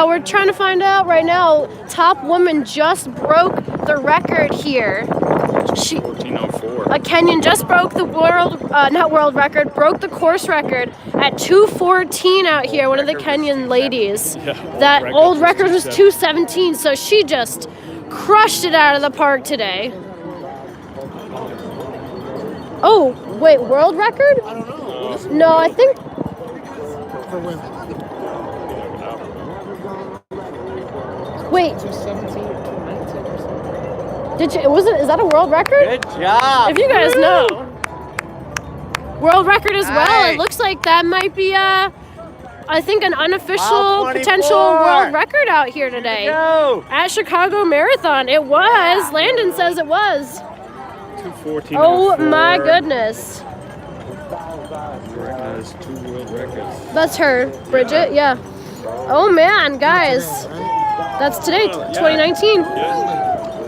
We're trying to find out right now. Top woman just broke the record here. 14:04. A Kenyan just broke the not world record, broke the course record at 2:14 out here. One of the Kenyan ladies. Yeah, That old record was 2:17, so she just crushed it out of the park today. Oh, wait, world record? I don't know. No, I think. For women. Wait, 217, 219 or something. did you? Is that a world record? Good job. If you guys know. World record as well. It Nice. looks like that might be I think an unofficial Mile 24. potential world record out here today. Go. At Chicago Marathon. It was. Landon says it was. 2:14:04. Oh my goodness. Has 2 world records. That's her, Bridget, yeah. Oh man, guys. That's today, 2019.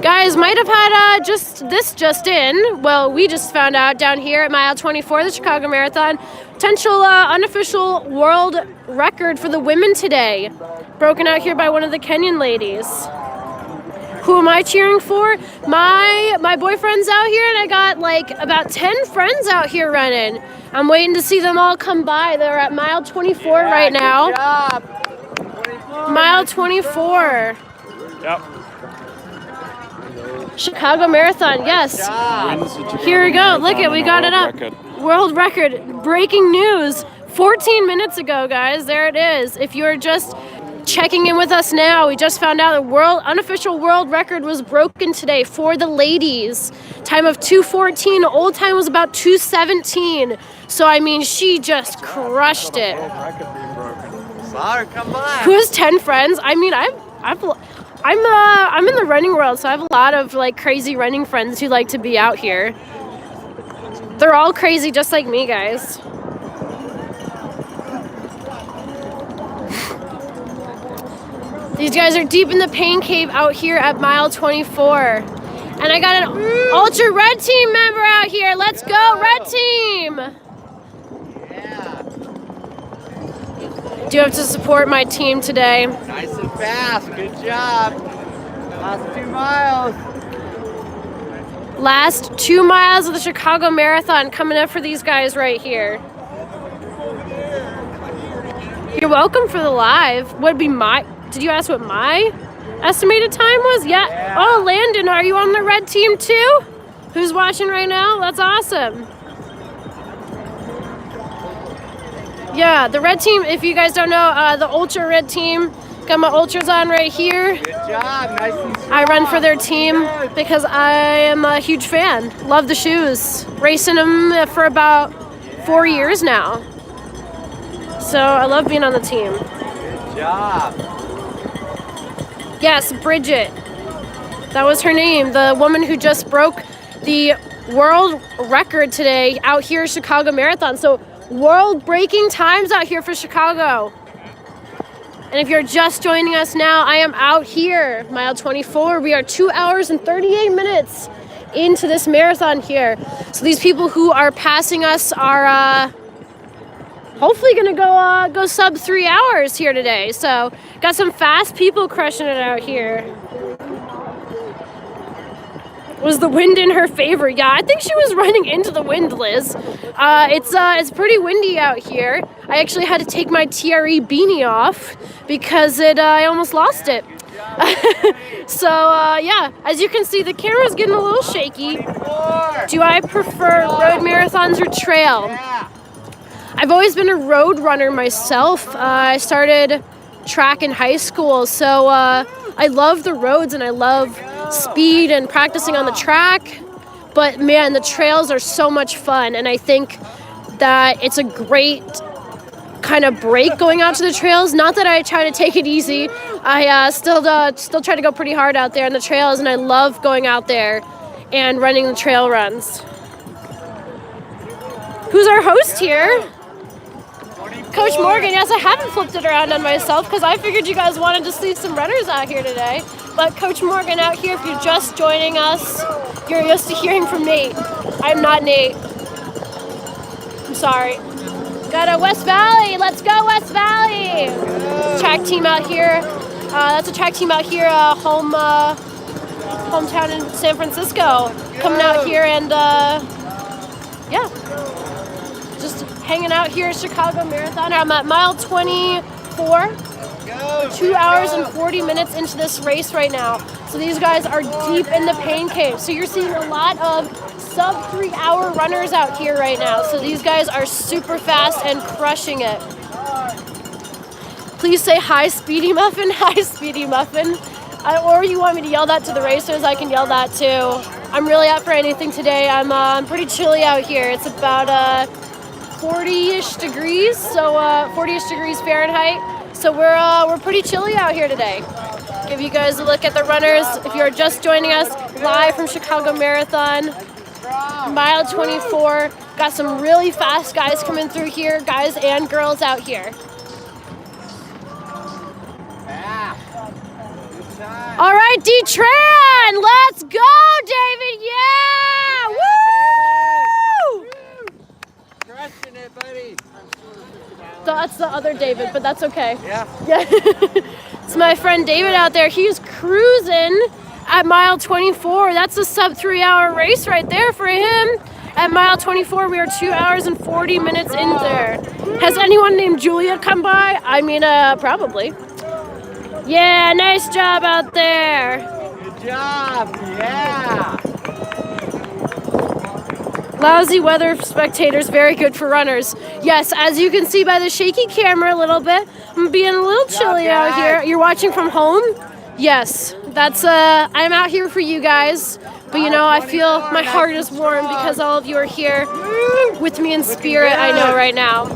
Guys, might have had just in. Well, we just found out down here at mile 24, the Chicago Marathon, potential unofficial world record for the women today, broken out here by one of the Kenyan ladies. Who am I cheering for? My boyfriend's out here, and I got like about 10 friends out here running. I'm waiting to see them all come by. They're at mile 24 right now. Good job. 24. Mile 24. Yep. Chicago Marathon, yes. Here we go. Look it, we got it up. World record. Breaking news. 14 minutes ago, guys. There it is. If you're just checking in with us now, we just found out the unofficial world record was broken today for the ladies. Time of 2:14. Old time was about 2:17. So I mean, she just crushed it. Louder, come by. Who has 10 friends? I mean, I'm in the running world, so I have a lot of like crazy running friends who like to be out here. They're all crazy, just like me, guys. These guys are deep in the pain cave out here at mile 24. And I got an Ultra Red Team member out here. Let's go, Red Team! Yeah. Do have to support my team today. Nice and fast. Good job. Last 2 miles. Last 2 miles of the Chicago Marathon coming up for these guys right here. You're welcome for the live. Would be did you ask what my estimated time was? Yeah. Oh, Landon, are you on the red team too? Who's watching right now? That's awesome. Yeah, the red team, if you guys don't know, the Ultra Red Team, got my Ultras on right here. Good job. Nice and strong. I run for their team because I am a huge fan. Love the shoes. Racing them for about 4 years now. So I love being on the team. Good job. Yes, Bridget. That was her name. The woman who just broke the world record today out here at Chicago Marathon. So world-breaking times out here for Chicago. And if you're just joining us now, I am out here, mile 24. We are 2 hours and 38 minutes into this marathon here. So these people who are passing us are hopefully gonna go sub 3 hours here today. So got some fast people crushing it out here. Was the wind in her favor? Yeah, I think she was running into the wind, Liz. It's pretty windy out here. I actually had to take my TRE beanie off because I almost lost it. So yeah, as you can see, the camera's getting a little shaky. Do I prefer road marathons or trail? I've always been a road runner myself. I started track in high school, so I love the roads and I love speed and practicing on the track. But man, the trails are so much fun, and I think that it's a great kind of break going out to the trails. Not that I try to take it easy. I still try to go pretty hard out there on the trails, and I love going out there and running the trail runs. Who's our host here? Coach Morgan. Yes, I haven't flipped it around on myself because I figured you guys wanted to see some runners out here today. But Coach Morgan out here, if you're just joining us, you're used to hearing from Nate. I'm not Nate. I'm sorry. Got a West Valley. Let's go, West Valley. Track team out here. That's a track team out here. Home hometown in San Francisco, coming out here and yeah, just hanging out here at Chicago Marathon. I'm at mile 24. 2 hours and 40 minutes into this race right now. So these guys are deep in the pain cave. So you're seeing a lot of sub 3 hour runners out here right now. So these guys are super fast and crushing it. Please say hi, Speedy Muffin. Hi, Speedy Muffin. Or you want me to yell that to the racers, I can yell that too. I'm really up for anything today. I'm pretty chilly out here. It's about 40-ish degrees, so 40-ish degrees Fahrenheit. So we're pretty chilly out here today. Give you guys a look at the runners. If you're just joining us live from Chicago Marathon, mile 24. Got some really fast guys coming through here, guys and girls out here. All right, D-Tran, let's go, David, yeah, woo! Crushing it, buddy. That's the other David, but that's okay. Yeah. Yeah. It's my friend David out there. He's cruising at mile 24. That's a sub 3 hour race right there for him. At mile 24, we are 2 hours and 40 minutes in there. Has anyone named Julia come by? I mean, probably. Yeah, nice job out there. Good job, yeah. Lousy weather for spectators, very good for runners. Yes, as you can see by the shaky camera a little bit, I'm being a little chilly out here. You're watching from home? Yes, that's, I'm out here for you guys. But you know, I feel my heart is warm because all of you are here with me in spirit, I know right now.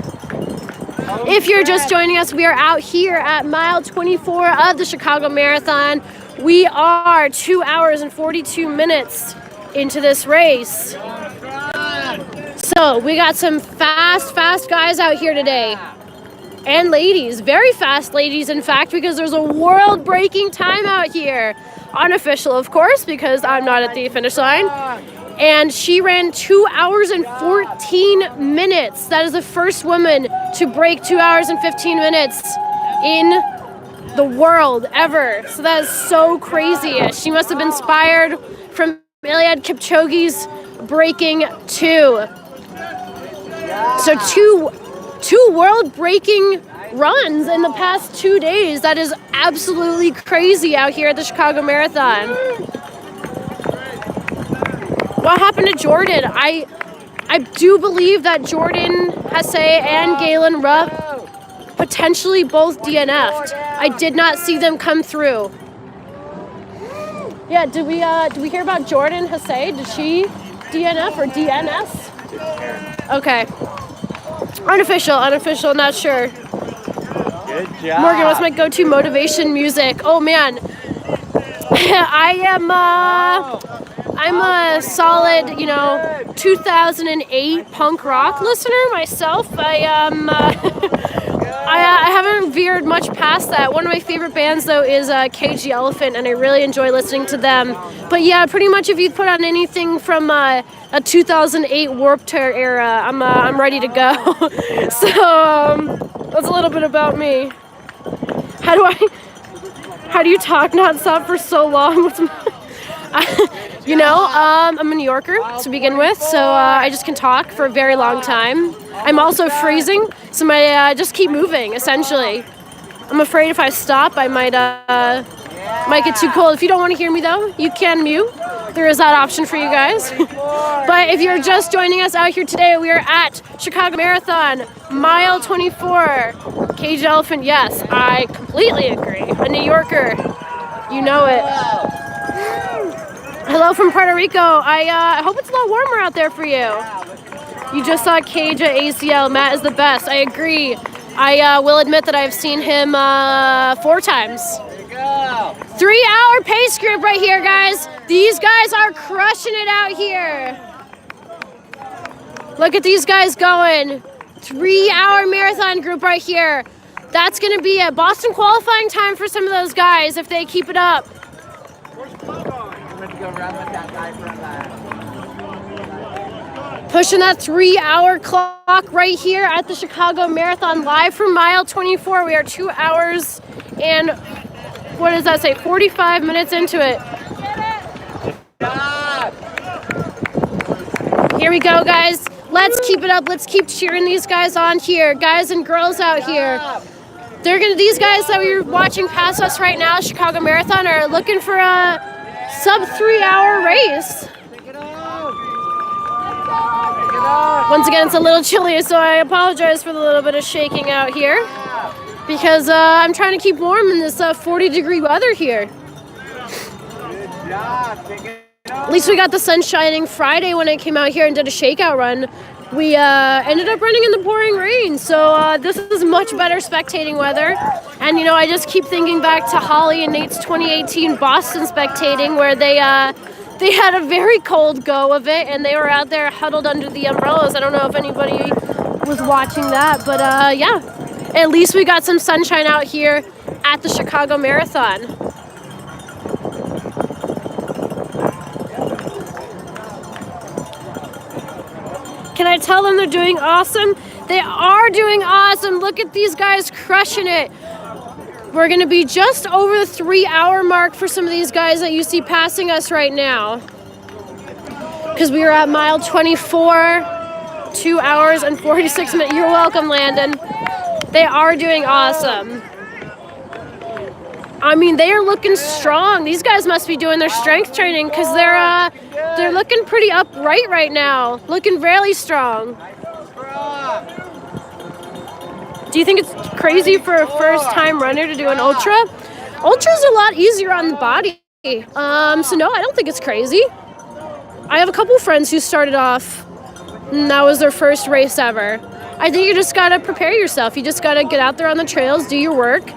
If you're just joining us, we are out here at mile 24 of the Chicago Marathon. We are 2 hours and 42 minutes into this race. So we got some fast guys out here today. And ladies, very fast ladies, in fact, because there's a world-breaking time out here. Unofficial, of course, because I'm not at the finish line. And she ran 2 hours and 14 minutes. That is the first woman to break 2 hours and 15 minutes in the world ever. So that is so crazy. She must have been inspired from Eliud Kipchoge's breaking 2. So two world-breaking runs in the past 2 days. That is absolutely crazy out here at the Chicago Marathon. What happened to Jordan? I do believe that Jordan Hesse and Galen Rupp potentially both DNF'd. I did not see them come through. Yeah, did we hear about Jordan Hesse? Did she DNF or DNS? Okay. Unofficial, not sure. Good job. Morgan, what's my go-to motivation music? Oh man, I'm a solid, 2008 punk rock listener myself. I haven't veered much past that. One of my favorite bands though is KG Elephant, and I really enjoy listening to them. But yeah, pretty much if you put on anything from a 2008 Warped Tour era, I'm ready to go. So that's a little bit about me. How do you talk nonstop for so long? I'm a New Yorker to begin with, so I just can talk for a very long time. I'm also freezing, so I just keep moving, essentially. I'm afraid if I stop, I might get too cold. If you don't want to hear me, though, you can mute. There is that option for you guys. But if you're just joining us out here today, we are at Chicago Marathon, mile 24. Cage Elephant, yes, I completely agree. A New Yorker, you know it. Hello from Puerto Rico. I hope it's a lot warmer out there for you. You just saw Cage at ACL. Matt is the best. I agree. I will admit that I've seen him 4 times. 3 hour pace group right here, guys. These guys are crushing it out here. Look at these guys going. 3 hour marathon group right here. That's going to be a Boston qualifying time for some of those guys if they keep it up. Pushing that 3 hour clock right here at the Chicago Marathon, live from mile 24. We are 2 hours and, what does that say, 45 minutes into it. Here we go, guys. Let's keep it up. Let's keep cheering these guys on here. Guys and girls out here. These guys that we're watching pass us right now, Chicago Marathon, are looking for a sub 3-hour race. Once again, it's a little chilly, so I apologize for the little bit of shaking out here because I'm trying to keep warm in this 40-degree weather here. At least we got the sun shining Friday when I came out here and did a shakeout run. We ended up running in the pouring rain, so this is much better spectating weather. And, you know, I just keep thinking back to Holly and Nate's 2018 Boston spectating where they had a very cold go of it, and they were out there huddled under the umbrellas. I don't know if anybody was watching that, but yeah, at least we got some sunshine out here at the Chicago Marathon. Can I tell them they're doing awesome? They are doing awesome. Look at these guys crushing it. We're going to be just over the 3-hour mark for some of these guys that you see passing us right now. Because we are at mile 24, 2 hours and 46 minutes. You're welcome, Landon. They are doing awesome. I mean, they are looking strong. These guys must be doing their strength training because they're looking pretty upright right now. Looking really strong. Do you think it's crazy for a first-time runner to do an ultra? Ultra's a lot easier on the body. So no, I don't think it's crazy. I have a couple friends who started off and that was their first race ever. I think you just gotta prepare yourself. You just gotta get out there on the trails, do your work.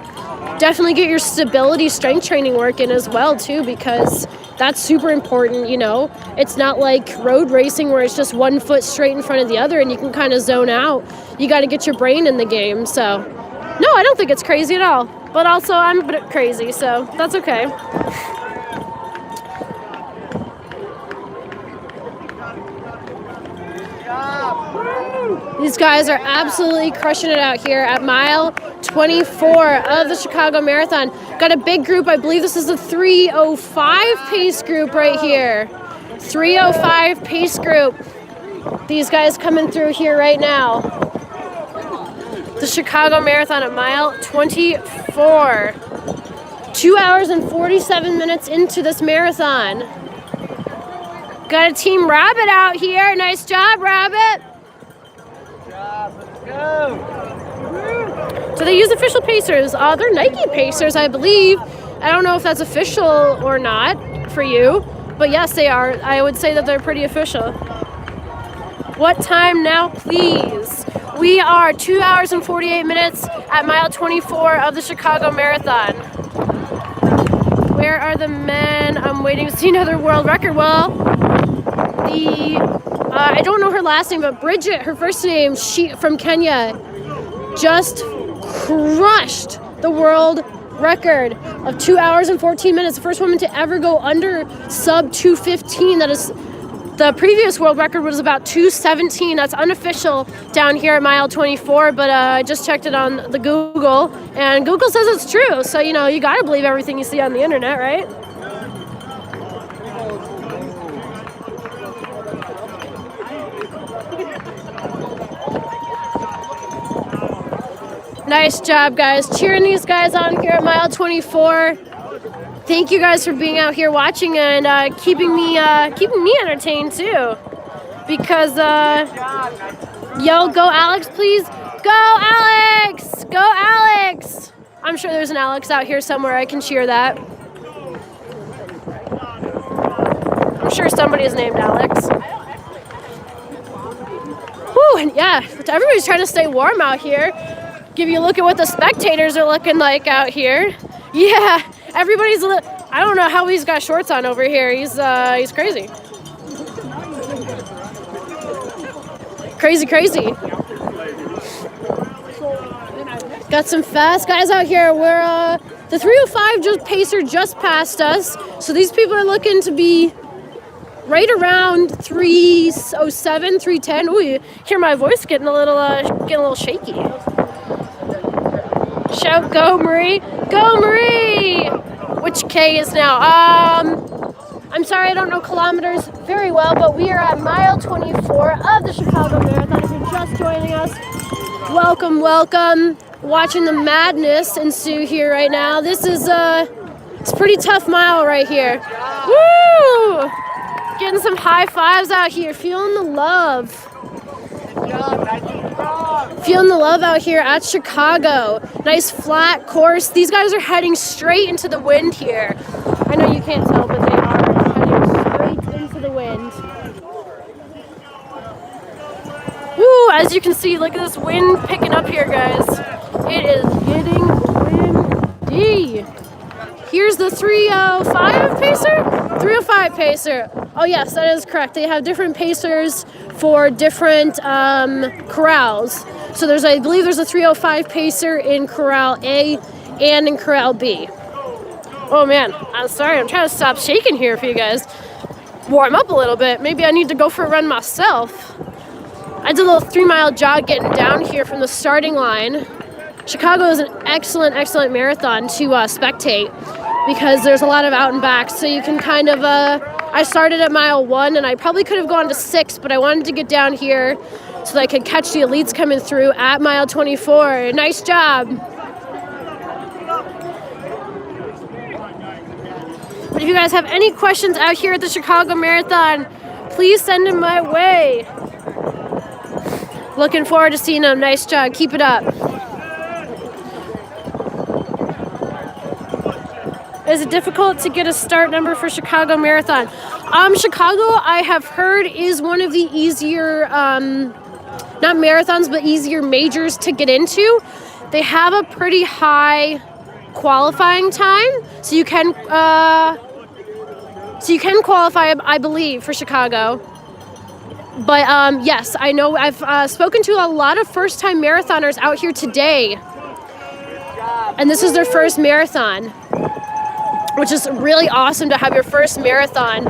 Definitely get your stability strength training work in as well too, because that's super important, you know. It's not like road racing where it's just one foot straight in front of the other and you can kind of zone out. You got to get your brain in the game. So no, I don't think it's crazy at all, but also I'm a bit crazy, so that's okay. These guys are absolutely crushing it out here at mile 24 of the Chicago Marathon. Got a big group. I believe this is the 3:05 pace group right here. 3:05 pace group. These guys coming through here right now. The Chicago Marathon at mile 24. 2 hours and 47 minutes into this marathon. Got a Team Rabbit out here. Nice job, Rabbit. So they use official pacers. They're Nike pacers, I believe. I don't know if that's official or not for you, but yes, they are. I would say that they're pretty official. What time now, please? We are 2 hours and 48 minutes at mile 24 of the Chicago Marathon. Where are the men? I'm waiting to see another world record. Well, I don't know her last name, but Bridget, her first name, she from Kenya, just crushed the world record of 2 hours and 14 minutes. The first woman to ever go under sub 2:15. That is, the previous world record was about 2:17. That's unofficial down here at mile 24, but I just checked it on the Google, and Google says it's true. So, you know, you gotta believe everything you see on the internet, right? Nice job, guys. Cheering these guys on here at mile 24. Thank you guys for being out here watching and keeping me entertained too. Because yo, go Alex, please. Go Alex! Go Alex! I'm sure there's an Alex out here somewhere. I can cheer that. I'm sure somebody is named Alex. Whew, and yeah, everybody's trying to stay warm out here. Give you a look at what the spectators are looking like out here. Yeah, everybody's. I don't know how he's got shorts on over here. He's crazy. Crazy. Got some fast guys out here. We're the 3:05 pacer just passed us, so these people are looking to be right around 3:07, 3:10. Ooh, you hear my voice getting a little shaky. Shout, go Marie! Go Marie! Which K is now? I'm sorry I don't know kilometers very well, but we are at mile 24 of the Chicago Marathon. If you're just joining us, welcome, welcome. Watching the madness ensue here right now. This is it's a pretty tough mile right here. Woo! Getting some high fives out here, feeling the love. Feeling the love out here at Chicago. Nice flat course. These guys are heading straight into the wind here. I know you can't tell, but they are heading straight into the wind. Woo, as you can see, look at this wind picking up here, guys. It is getting windy. Here's the 305 pacer? 305 pacer. Oh yes, that is correct. They have different pacers for different corrals. So I believe there's a 305 pacer in corral A and in corral B. Oh man, I'm sorry. I'm trying to stop shaking here for you guys. Warm up a little bit. Maybe I need to go for a run myself. I did a little 3-mile jog getting down here from the starting line. Chicago is an excellent, excellent marathon to spectate because there's a lot of out and backs. So you can kind of, I started at mile 1 and I probably could have gone to 6, but I wanted to get down here so that I could catch the elites coming through at mile 24. Nice job. But if you guys have any questions out here at the Chicago Marathon, please send them my way. Looking forward to seeing them. Nice job. Keep it up. Is it difficult to get a start number for Chicago Marathon? Chicago, I have heard, is one of the easier, not marathons, but easier majors to get into. They have a pretty high qualifying time, so you can qualify, I believe, for Chicago. But yes, I know I've spoken to a lot of first-time marathoners out here today, and this is their first marathon, which is really awesome to have your first marathon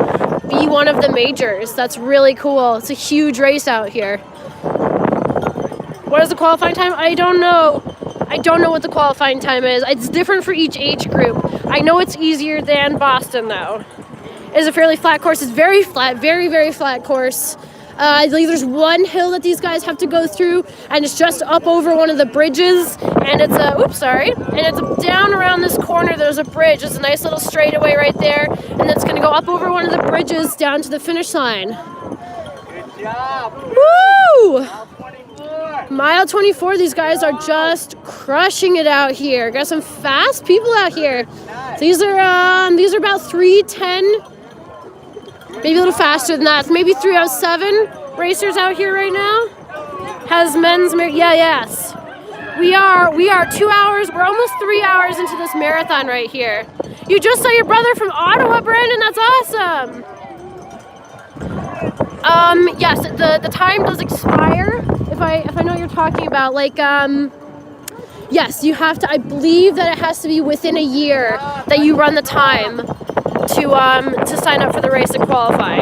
be one of the majors. That's really cool. It's a huge race out here. What is the qualifying time? I don't know. I don't know what the qualifying time is. It's different for each age group. I know it's easier than Boston, though. It's a fairly flat course. It's very flat, very, very flat course. I believe there's one hill that these guys have to go through, and it's just up over one of the bridges, and it's and it's down around this corner. There's a bridge. There's a nice little straightaway right there, and it's going to go up over one of the bridges down to the finish line. Good job. Woo! Mile 24, these guys are just crushing it out here. Got some fast people out here. These are about 3:10. Maybe a little faster than that. Maybe 3:07 racers out here right now. Has men's yes. We are 2 hours. We're almost 3 hours into this marathon right here. You just saw your brother from Ottawa, Brandon. That's awesome. Yes, the time does expire. If I know what you're talking about, like yes, you have to. I believe that it has to be within a year that you run the time to sign up for the race and qualify.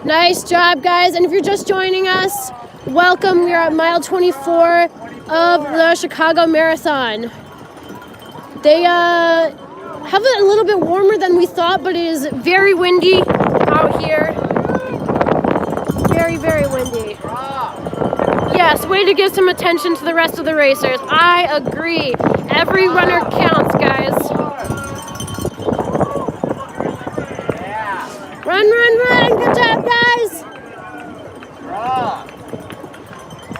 Nice job, guys. And if you're just joining us, welcome. We are at mile 24 of the Chicago Marathon. They have it a little bit warmer than we thought, but it is very windy out here. Very, very windy. Yes, way to give some attention to the rest of the racers. I agree. Every runner counts, guys. Run, run, run. Good job, guys.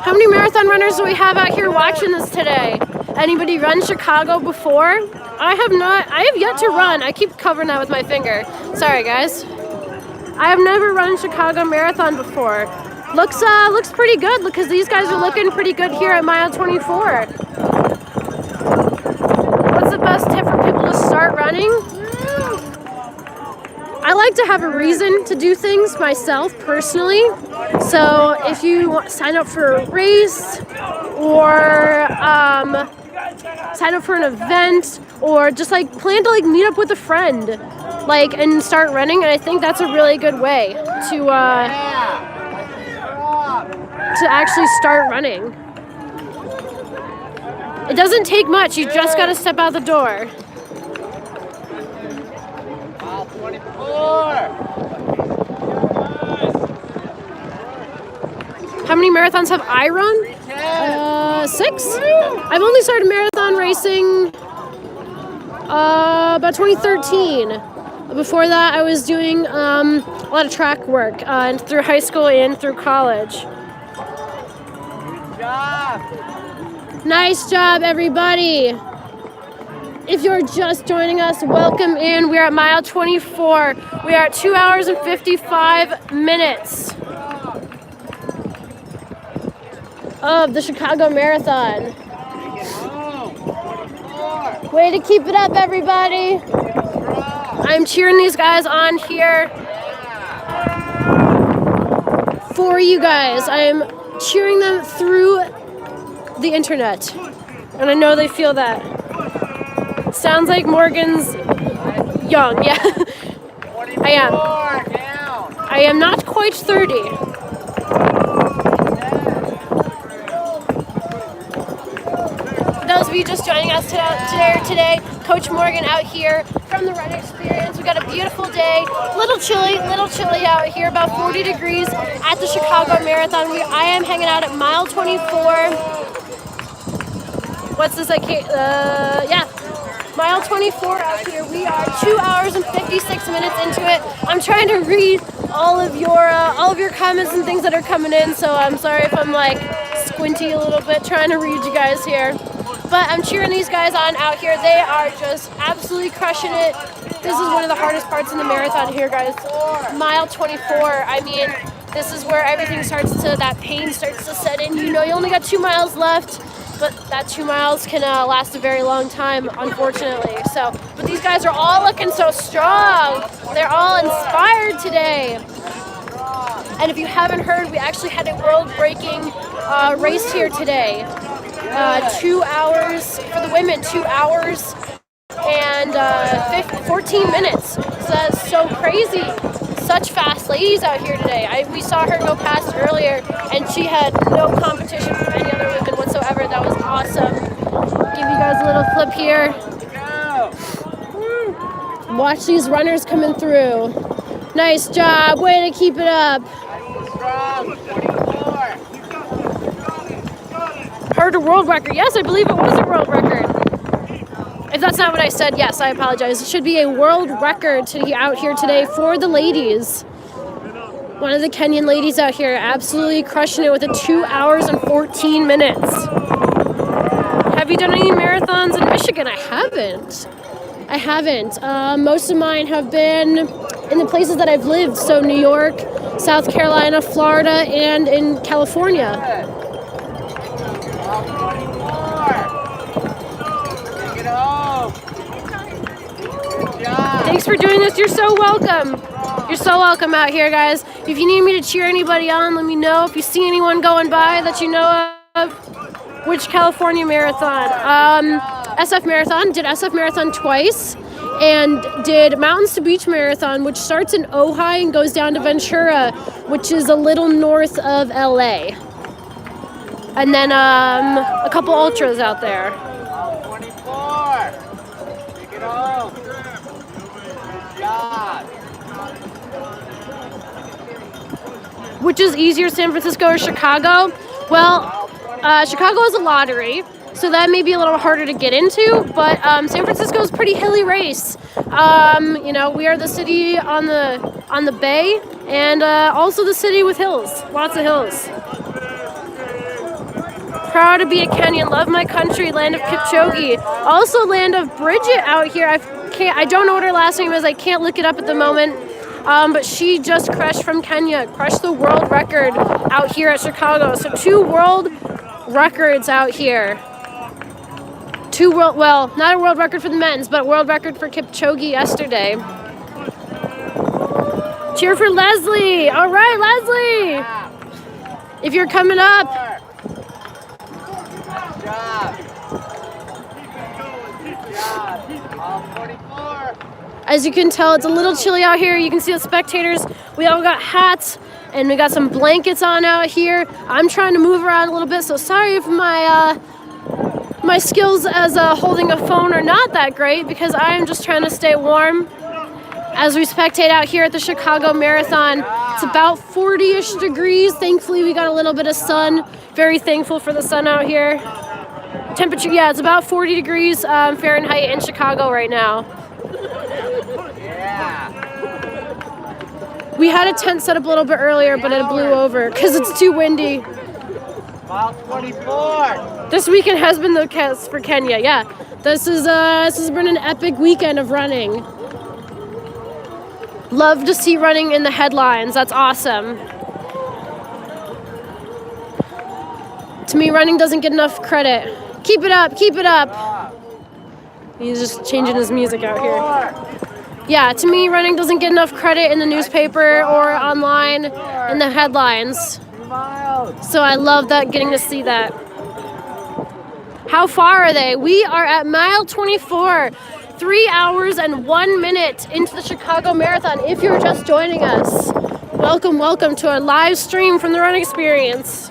How many marathon runners do we have out here watching this today? Anybody run Chicago before? I have not. I have yet to run. I keep covering that with my finger. Sorry, guys. I have never run Chicago Marathon before. Looks pretty good because these guys are looking pretty good here at mile 24. What's the best tip for people to start running? I like to have a reason to do things myself personally. So if you sign up for a race or sign up for an event or just like plan to like meet up with a friend and start running, and I think that's a really good way to actually start running. It doesn't take much. You just got to step out the door. How many marathons have I run? 6. I've only started marathon racing about 2013. Before that, I was doing a lot of track work and through high school and through college. Good job. Nice job, everybody. If you're just joining us, welcome in. We're at mile 24. We are at 2 hours and 55 minutes of the Chicago Marathon. Way to keep it up, everybody. I'm cheering these guys on here for you guys. I'm cheering them through the internet, and I know they feel that. Sounds like Morgan's young. Yeah, I am. I am not quite 30. Those of you just joining us today, Coach Morgan out here from the Run Experience. We got a beautiful day, little chilly out here, about 40 degrees at the Chicago Marathon. I am hanging out at mile 24. What's this? Mile 24 out here. We are 2 hours and 56 minutes into it. I'm trying to read all of your comments and things that are coming in, so I'm sorry if I'm like squinty a little bit trying to read you guys here. But I'm cheering these guys on out here. They are just absolutely crushing it. This is one of the hardest parts in the marathon here, guys. Mile 24. I mean, this is where everything that pain starts to set in. You know, you only got 2 miles left, but that 2 miles can last a very long time, unfortunately. But these guys are all looking so strong. They're all inspired today. And if you haven't heard, we actually had a world-breaking race here today. 2 hours for the women, 2 hours and 14 minutes. So that's so crazy. Such fast ladies out here today. We saw her go past earlier, and she had no competition from any other women whatsoever. That was awesome. Give you guys a little flip here. Watch these runners coming through. Nice job. Way to keep it up. Heard a world record. Yes, I believe it was a world record. If that's not what I said, yes, I apologize. It should be a world record out here today for the ladies. One of the Kenyan ladies out here absolutely crushing it with a 2 hours and 14 minutes. Have you done any marathons in Michigan? I haven't. Most of mine have been in the places that I've lived. So New York, South Carolina, Florida, and in California. Thanks for doing this. You're so welcome. You're so welcome out here, guys. If you need me to cheer anybody on, let me know. If you see anyone going by that you know of, which California marathon? SF Marathon. Did SF Marathon twice, and did Mountains to Beach Marathon, which starts in Ojai and goes down to Ventura, which is a little north of LA. And then a couple ultras out there. 24. Take it home. Which is easier, San Francisco or Chicago? Well, Chicago is a lottery, so that may be a little harder to get into, but San Francisco is a pretty hilly race. You know, we are the city on the bay, and also the city with hills, lots of hills. Proud to be a Kenyan, love my country, land of Kipchoge. Also land of Bridget out here. I don't know what her last name is, I can't look it up at the moment. But she just crushed from Kenya, crushed the world record out here at Chicago. So 2 world records out here. Not a world record for the men's, but a world record for Kipchoge yesterday. Cheer for Leslie. All right, Leslie. If you're coming up. Good job. Good job. All 44. As you can tell, it's a little chilly out here. You can see the spectators. We all got hats, and we got some blankets on out here. I'm trying to move around a little bit, so sorry if my skills as holding a phone are not that great, because I am just trying to stay warm. as we spectate out here at the Chicago Marathon. It's about 40-ish degrees. Thankfully, we got a little bit of sun. Very thankful for the sun out here. Temperature, yeah, it's about 40 degrees Fahrenheit in Chicago right now. We had a tent set up a little bit earlier, but it blew over because it's too windy. Mile 24. This weekend has been the case for Kenya. Yeah, this has been an epic weekend of running. Love to see running in the headlines. That's awesome. To me, running doesn't get enough credit. Keep it up, keep it up. He's just changing his music out here. Yeah, to me, running doesn't get enough credit in the newspaper or online in the headlines. So I love that, getting to see that. How far are they? We are at mile 24, 3 hours and 1 minute into the Chicago Marathon. If you're just joining us, welcome, welcome to our live stream from the Run Experience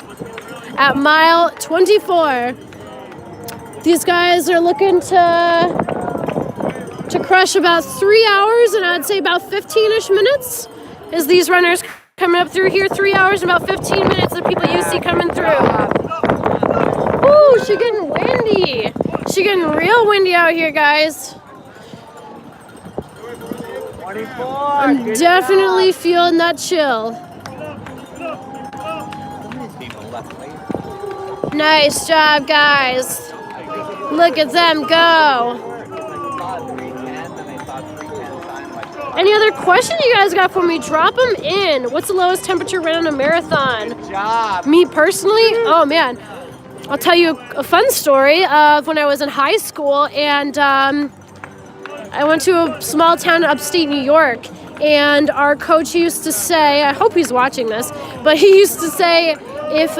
at mile 24. These guys are looking to crush about 3 hours and I'd say about 15-ish minutes as these runners coming up through here. 3 hours and about 15 minutes of people you see coming through. Ooh, she getting windy. She getting real windy out here, guys. 24. I'm definitely feeling that chill. Nice job, guys. Look at them go. Any other questions you guys got for me? Drop them in. What's the lowest temperature ran on a marathon? Good job. Me personally? Oh, man. I'll tell you a fun story of when I was in high school, and I went to a small town in upstate New York, and our coach used to say, I hope he's watching this, but he used to say if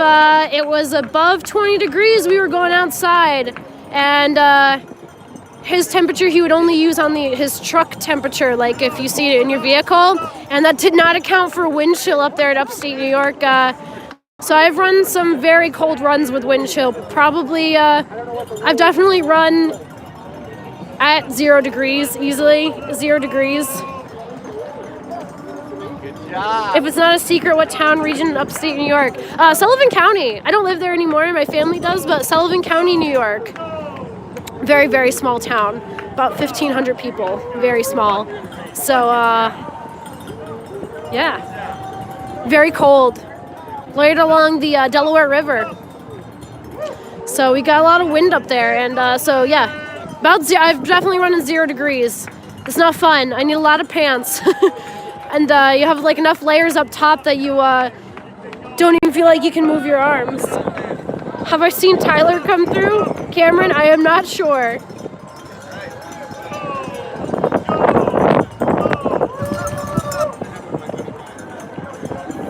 it was above 20 degrees, we were going outside, and his temperature he would only use on his truck temperature, like if you see it in your vehicle, and that did not account for wind chill up there at upstate New York. So I've run some very cold runs with wind chill. Probably, I've definitely run at 0 degrees, easily, 0 degrees. Good job. If it's not a secret, what town, region in upstate New York? Sullivan County. I don't live there anymore, my family does, but Sullivan County, New York. Very, very small town, about 1,500 people, very small. So, yeah, very cold, right along the Delaware River. So we got a lot of wind up there, and so yeah, I've definitely run in 0 degrees. It's not fun. I need a lot of pants, and you have like enough layers up top that you don't even feel like you can move your arms. Have I seen Tyler come through? Cameron, I am not sure.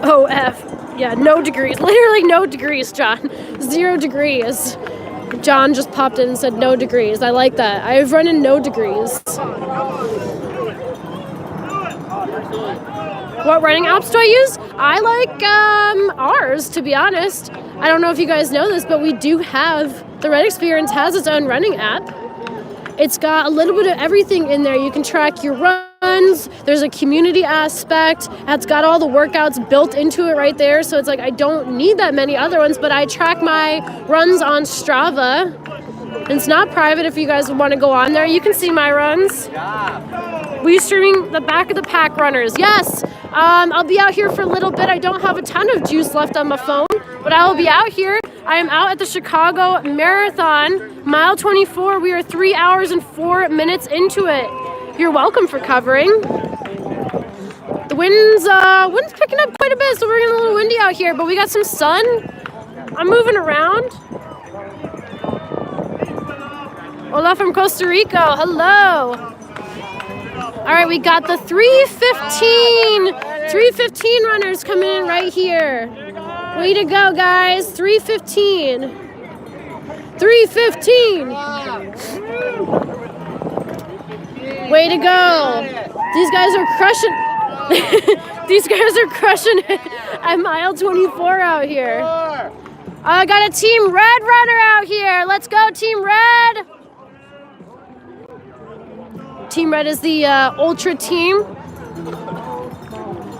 Oh, F. Yeah, no degrees. Literally no degrees, John. 0 degrees. John just popped in and said no degrees. I like that. I've run in no degrees. What running apps do I use? I like ours, to be honest. I don't know if you guys know this, but we do have, the Red Experience has its own running app. It's got a little bit of everything in there. You can track your runs. There's a community aspect. It's got all the workouts built into it right there. So it's like I don't need that many other ones, but I track my runs on Strava. And it's not private if you guys want to go on there. You can see my runs. Good job. We streaming the back of the pack runners. Yes, I'll be out here for a little bit. I don't have a ton of juice left on my phone, but I will be out here. I am out at the Chicago Marathon, mile 24. We are 3 hours and 4 minutes into it. You're welcome for covering. The wind's picking up quite a bit, so we're getting a little windy out here, but we got some sun. I'm moving around. Hola from Costa Rica. Hello. All right, we got the 3:15 runners coming in right here. Way to go, guys. 3:15. 3:15. Way to go. These guys are crushing. These guys are crushing it at mile 24 out here. I got a Team Red runner out here. Let's go, Team Red. Team Red is the ultra team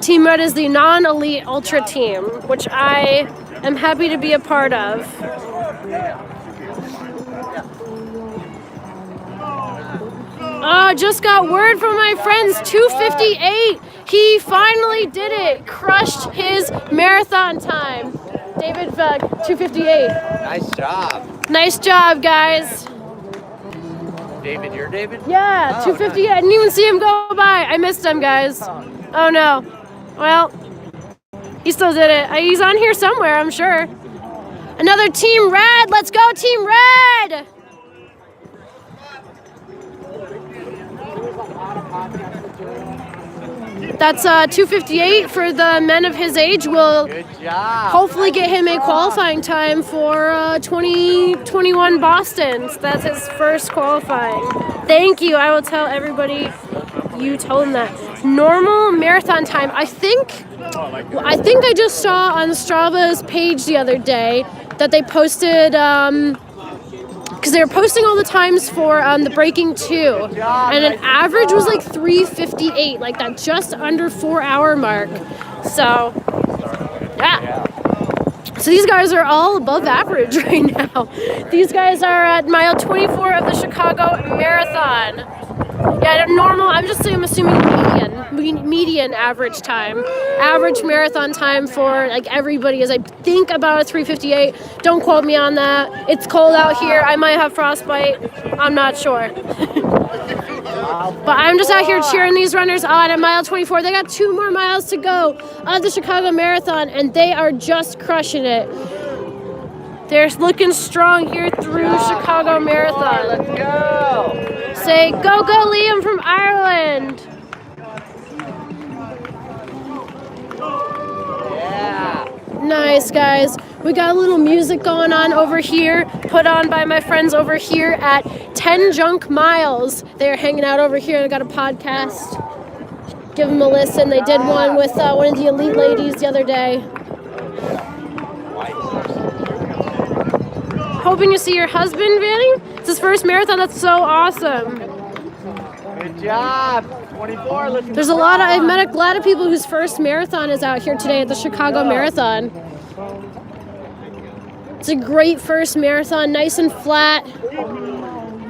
Team Red is the non-elite ultra team, which I am happy to be a part of. Just got word from my friends, 2:58. He finally did it. Crushed his marathon time. David Vug, 2:58. Nice job. Nice job, guys. David, you're David? Yeah, Oh, 2:58. I didn't even see him go by. I missed him, guys. Oh no. Well, he still did it. He's on here somewhere, I'm sure. Another Team Red. Let's go, Team Red. That's 2:58 for the men of his age. We'll Good job. hopefully get him a qualifying time for 2021 Boston. So that's his first qualifying. Thank you. I will tell everybody you told him that. Normal marathon time. I think I just saw on Strava's page the other day that they posted because they were posting all the times for the breaking 2, and an average was like 3:58, like that just under 4-hour mark. So yeah. So these guys are all above average right now. These guys are at mile 24 of the Chicago Marathon. Yeah, normal. I'm assuming median average time. Average marathon time for like everybody is, I think, about a 3:58. Don't quote me on that. It's cold out here. I might have frostbite. I'm not sure. But I'm just out here cheering these runners on at mile 24. They got 2 more miles to go of the Chicago Marathon, and they are just crushing it. They're looking strong here through Chicago Marathon. Let's go. Say, go, Liam from Ireland. Yeah. Nice, guys. We got a little music going on over here, put on by my friends over here at 10 Junk Miles. They're hanging out over here. They got a podcast. Give them a listen. They did one with one of the elite ladies the other day. Hoping to see your husband, Vanny. It's his first marathon. That's so awesome. Good job. 24. There's I've met a lot of people whose first marathon is out here today at the Chicago Marathon. It's a great first marathon, nice and flat.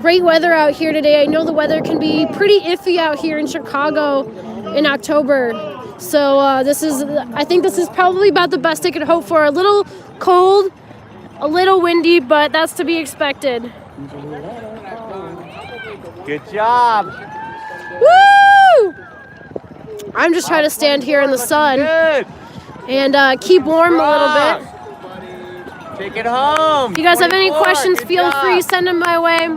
Great weather out here today. I know the weather can be pretty iffy out here in Chicago in October. So I think this is probably about the best I could hope for. A little cold, a little windy, but that's to be expected. Good job. Woo! I'm just trying to stand here in the sun and keep warm a little bit. Take it home. If you guys have any 24. questions, Good feel job. free, send them my way.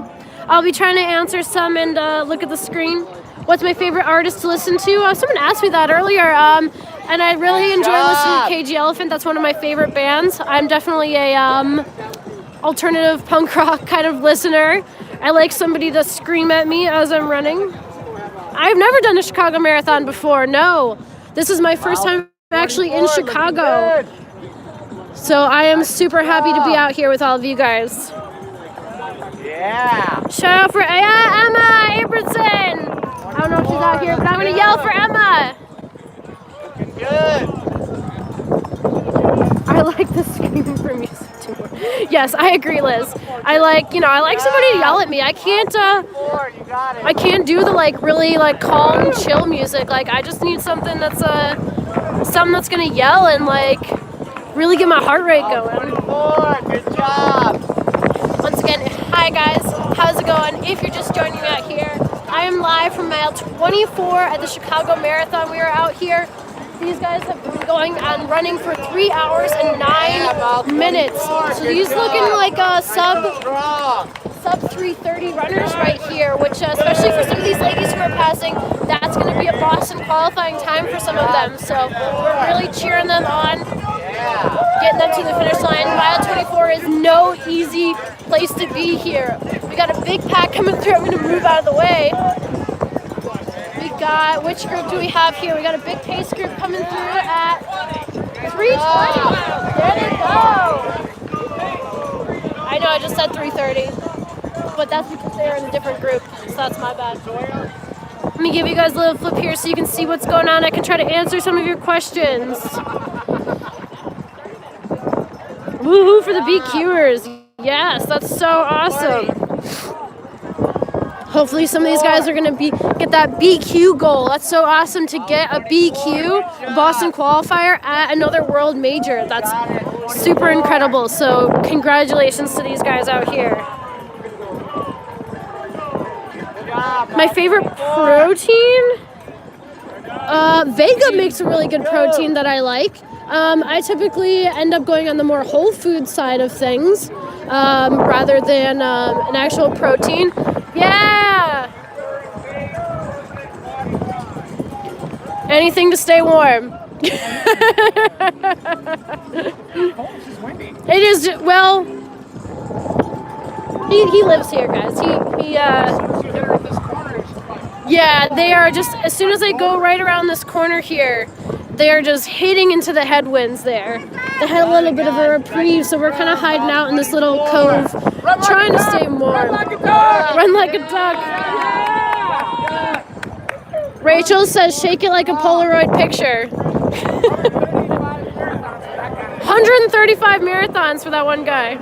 I'll be trying to answer some and look at the screen. What's my favorite artist to listen to? Someone asked me that earlier, and I really enjoy listening to KG Elephant. That's one of my favorite bands. I'm definitely a alternative punk rock kind of listener. I like somebody to scream at me as I'm running. I've never done a Chicago Marathon before, no. This is my first time actually in Chicago. So I am super happy to be out here with all of you guys. Yeah. Shout out for Emma Abramson. I don't know if she's out here, but I'm going to yell for Emma. Looking good. I like the screaming for music too. Yes, I agree, Liz. I like somebody to yell at me. I can't do the really calm, chill music. I just need something that's gonna yell and really get my heart rate going. Good job. Once again, hi guys, how's it going? If you're just joining me out here, I am live from mile 24 at the Chicago Marathon. We are out here. These guys have been going and running for 3 hours and 9 minutes. So these looking like sub 3:30 runners right here, which especially for some of these ladies who are passing, that's going to be a Boston qualifying time for some of them. So we're really cheering them on, getting them to the finish line. Mile 24 is no easy place to be here. We got a big pack coming through. I'm going to move out of the way. Which group do we have here? We got a big pace group coming through at 3:20. There they go. I know I just said 3:30, but that's because they're in a different group, so that's my bad. Let me give you guys a little flip here so you can see what's going on. I can try to answer some of your questions. Woohoo for the BQers. Yes, that's so awesome. Hopefully some of these guys are gonna get that BQ goal. That's so awesome to get a BQ, a Boston qualifier at another world major. That's super incredible. So congratulations to these guys out here. My favorite protein? Vega makes a really good protein that I like. I typically end up going on the more whole food side of things rather than an actual protein. Yeah! Anything to stay warm. It is, well, he lives here, guys. Yeah, they are just, as soon as they go right around this corner here, they are just hitting into the headwinds there. They had a little bit of a reprieve, so we're kind of hiding out in this little cove, trying to stay warm. Run like a duck. Rachel says, shake it like a Polaroid picture. 135 marathons for that one guy.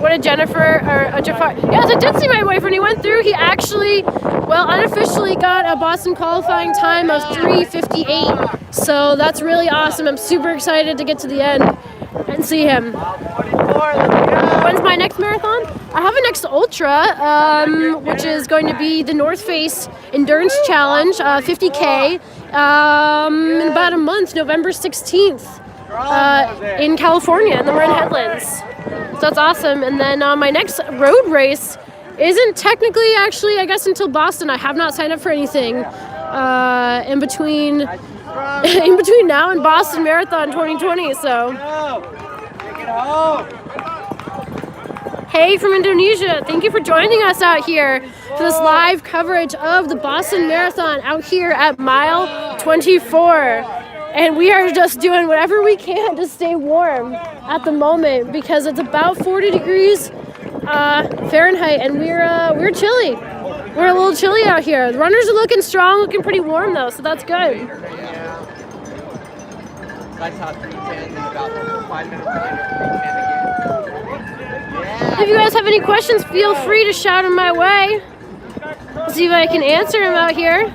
What a Jennifer, or a Jafar. Yes, I did see my boyfriend. He went through. He actually, well, unofficially got a Boston qualifying time of 3:58. So that's really awesome. I'm super excited to get to the end and see him. When's my next marathon? I have a next ultra, which is going to be the North Face Endurance Challenge, 50K, in about a month, November 16th, in California, in the Marin Headlands. So that's awesome. And then my next road race isn't technically actually, I guess, until Boston. I have not signed up for anything in between now and Boston Marathon 2020. So, hey from Indonesia, thank you for joining us out here for this live coverage of the Boston Marathon out here at mile 24. And we are just doing whatever we can to stay warm at the moment because it's about 40 degrees Fahrenheit, and we're chilly. We're a little chilly out here. The runners are looking strong, looking pretty warm though, so that's good. If you guys have any questions, feel free to shout them my way. Let's see if I can answer them out here.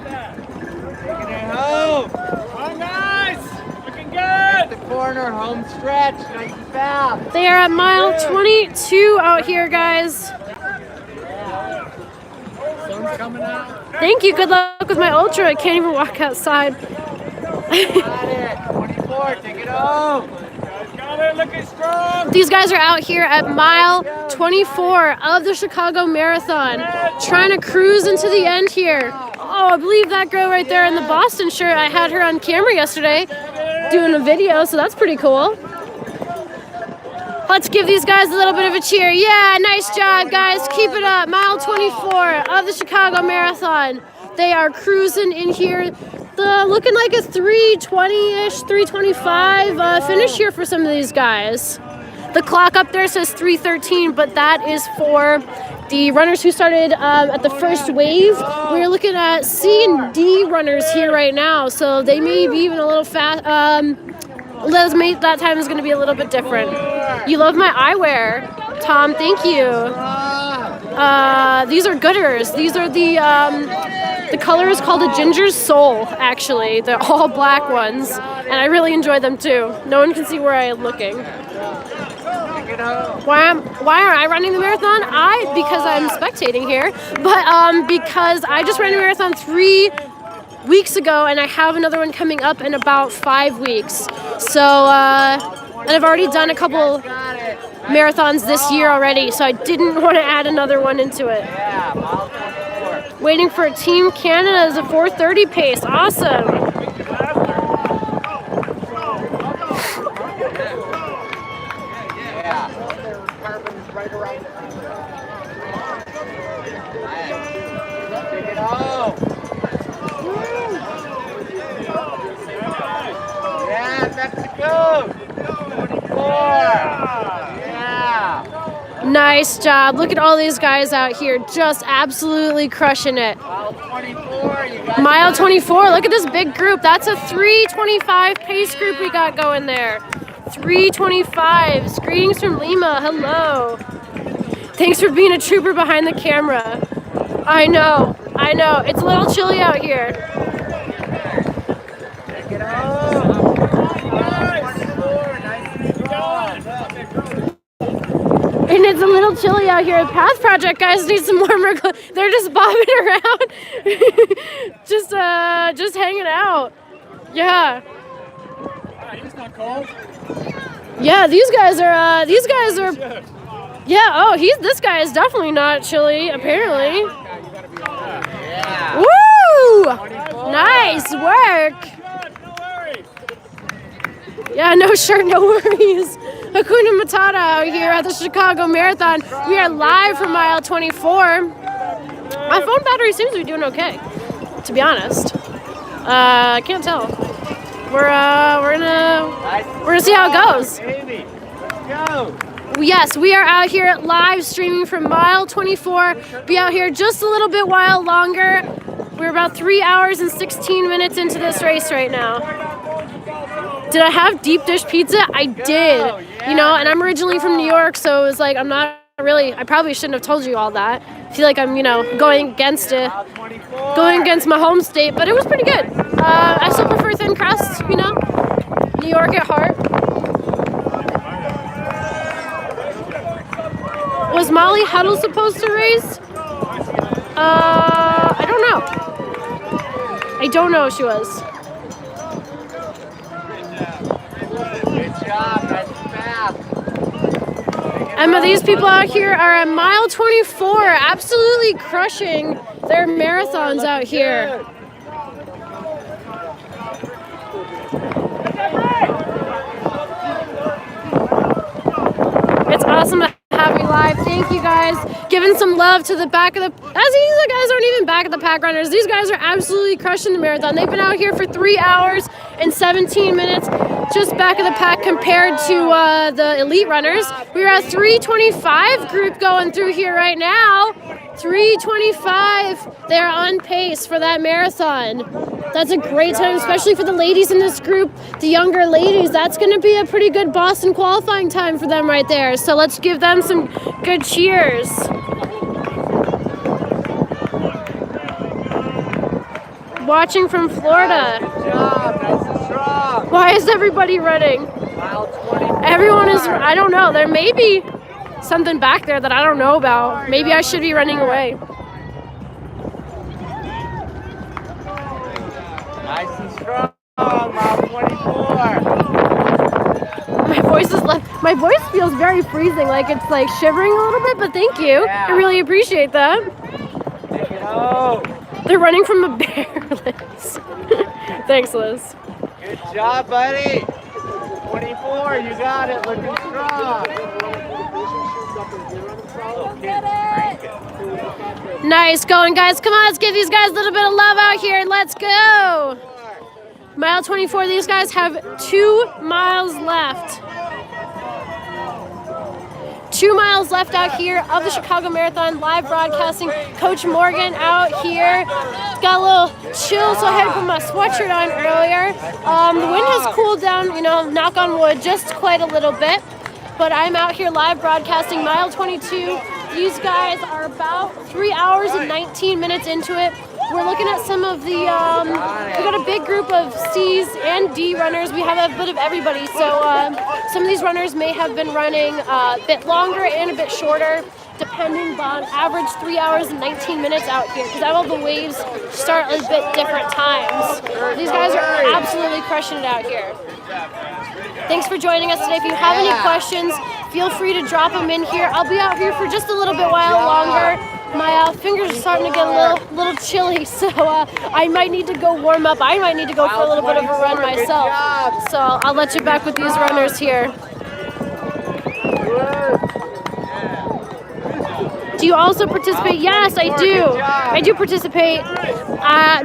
The corner, home stretch, nice and fast. They are at mile 22 out here, guys. Sun's coming out. Thank you. Good luck with my ultra. I can't even walk outside. Got it. 24, take it home. Got it, looking strong. These guys are out here at mile 24 of the Chicago Marathon, trying to cruise into the end here. Oh, I believe that girl right there in the Boston shirt, I had her on camera yesterday doing a video, so that's pretty cool. Let's give these guys a little bit of a cheer. Yeah, nice job, guys. Keep it up. Mile 24 of the Chicago Marathon. They are cruising in here. Looking like a 3:20-ish, 3:25 finish here for some of these guys. The clock up there says 3:13, but that is for the runners who started at the first wave. We're looking at C and D runners here right now, so they may be even a little fast. That time is going to be a little bit different. You love my eyewear, Tom. Thank you. These are Gooders. These are the color is called a Ginger Soul. Actually, they're all black ones, and I really enjoy them too. No one can see where I am looking. Why aren't I running the marathon? Because I'm spectating here, but because I just ran a marathon 3 weeks ago, and I have another one coming up in about 5 weeks. So, and I've already done a couple marathons this year already, so I didn't want to add another one into it. Waiting for Team Canada's a 4:30 pace. Awesome. Nice job. Look at all these guys out here just absolutely crushing it. Mile 24, you got Mile 24, look at this big group. That's a 3:25 pace group we got going there. 3:25. Greetings from Lima. Hello. Thanks for being a trooper behind the camera. I know. It's a little chilly out here. Take it home. 24, nice and strong. And it's a little chilly out here. Path Project guys need some warmer clothes. They're just bobbing around. just hanging out. Yeah. He's not cold. Yeah, these guys are yeah, this guy is definitely not chilly, apparently. Yeah. Woo! Nice work. Yeah, no shirt, no worries. Hakuna Matata out here at the Chicago Marathon. We are live from mile 24. My phone battery seems to be doing okay, to be honest. I can't tell. We're gonna see how it goes. Baby, let's go. Yes, we are out here live streaming from mile 24. Be out here just a little bit while longer. We're about 3 hours and 16 minutes into this race right now. Did I have deep dish pizza? I did. You know, and I'm originally from New York, so it was like I probably shouldn't have told you all that. I feel like I'm, going against my home state, but it was pretty good. I still prefer thin crust, New York at heart. Was Molly Huddle supposed to race? I don't know. I don't know if she was. Good job, that's fast. Emma, these people out here are at mile 24, absolutely crushing their marathons out here. It's awesome to have you live. Thank you guys. Giving some love to the back of the... These guys aren't even back of the pack runners. These guys are absolutely crushing the marathon. They've been out here for 3 hours and 17 minutes. Just back of the pack compared to the elite runners. We're at 3:25 group going through here right now. 3:25. They're on pace for that marathon. That's a great time, especially for the ladies in this group, the younger ladies. That's going to be a pretty good Boston qualifying time for them right there. So let's give them some good cheers. Watching from Florida. Good job, nice and strong. Why is everybody running? Mile 24. Everyone is, I don't know. There may be something back there that I don't know about. Maybe I should be running away. Nice and strong, mile 24. My voice feels very freezing, like it's like shivering a little bit, but thank you. Yeah. I really appreciate that. Take it home. They're running from a bear, Liz. Thanks, Liz. Good job, buddy. 24, you got it, looking strong. Nice going, guys. Come on, let's give these guys a little bit of love out here. Let's go. Mile 24, these guys have 2 miles left. 2 miles left out here of the Chicago Marathon, live broadcasting. Coach Morgan out here. Got a little chill, so I had to put my sweatshirt on earlier. The wind has cooled down, knock on wood, just quite a little bit. But I'm out here live broadcasting mile 22. These guys are about 3 hours and 19 minutes into it. We're looking at some of the, we got a big group of C's and D runners. We have a bit of everybody. So some of these runners may have been running a bit longer and a bit shorter, depending on average 3 hours and 19 minutes out here. Because all the waves start at a bit different times. These guys are absolutely crushing it out here. Thanks for joining us today. If you have any questions, feel free to drop them in here. I'll be out here for just a little bit while longer. My fingers are starting to get a little chilly, so I might need to go warm up. I might need to go for a little bit of a run myself. So I'll let you back with these runners here. Do you also participate? Yes, I do. I do participate,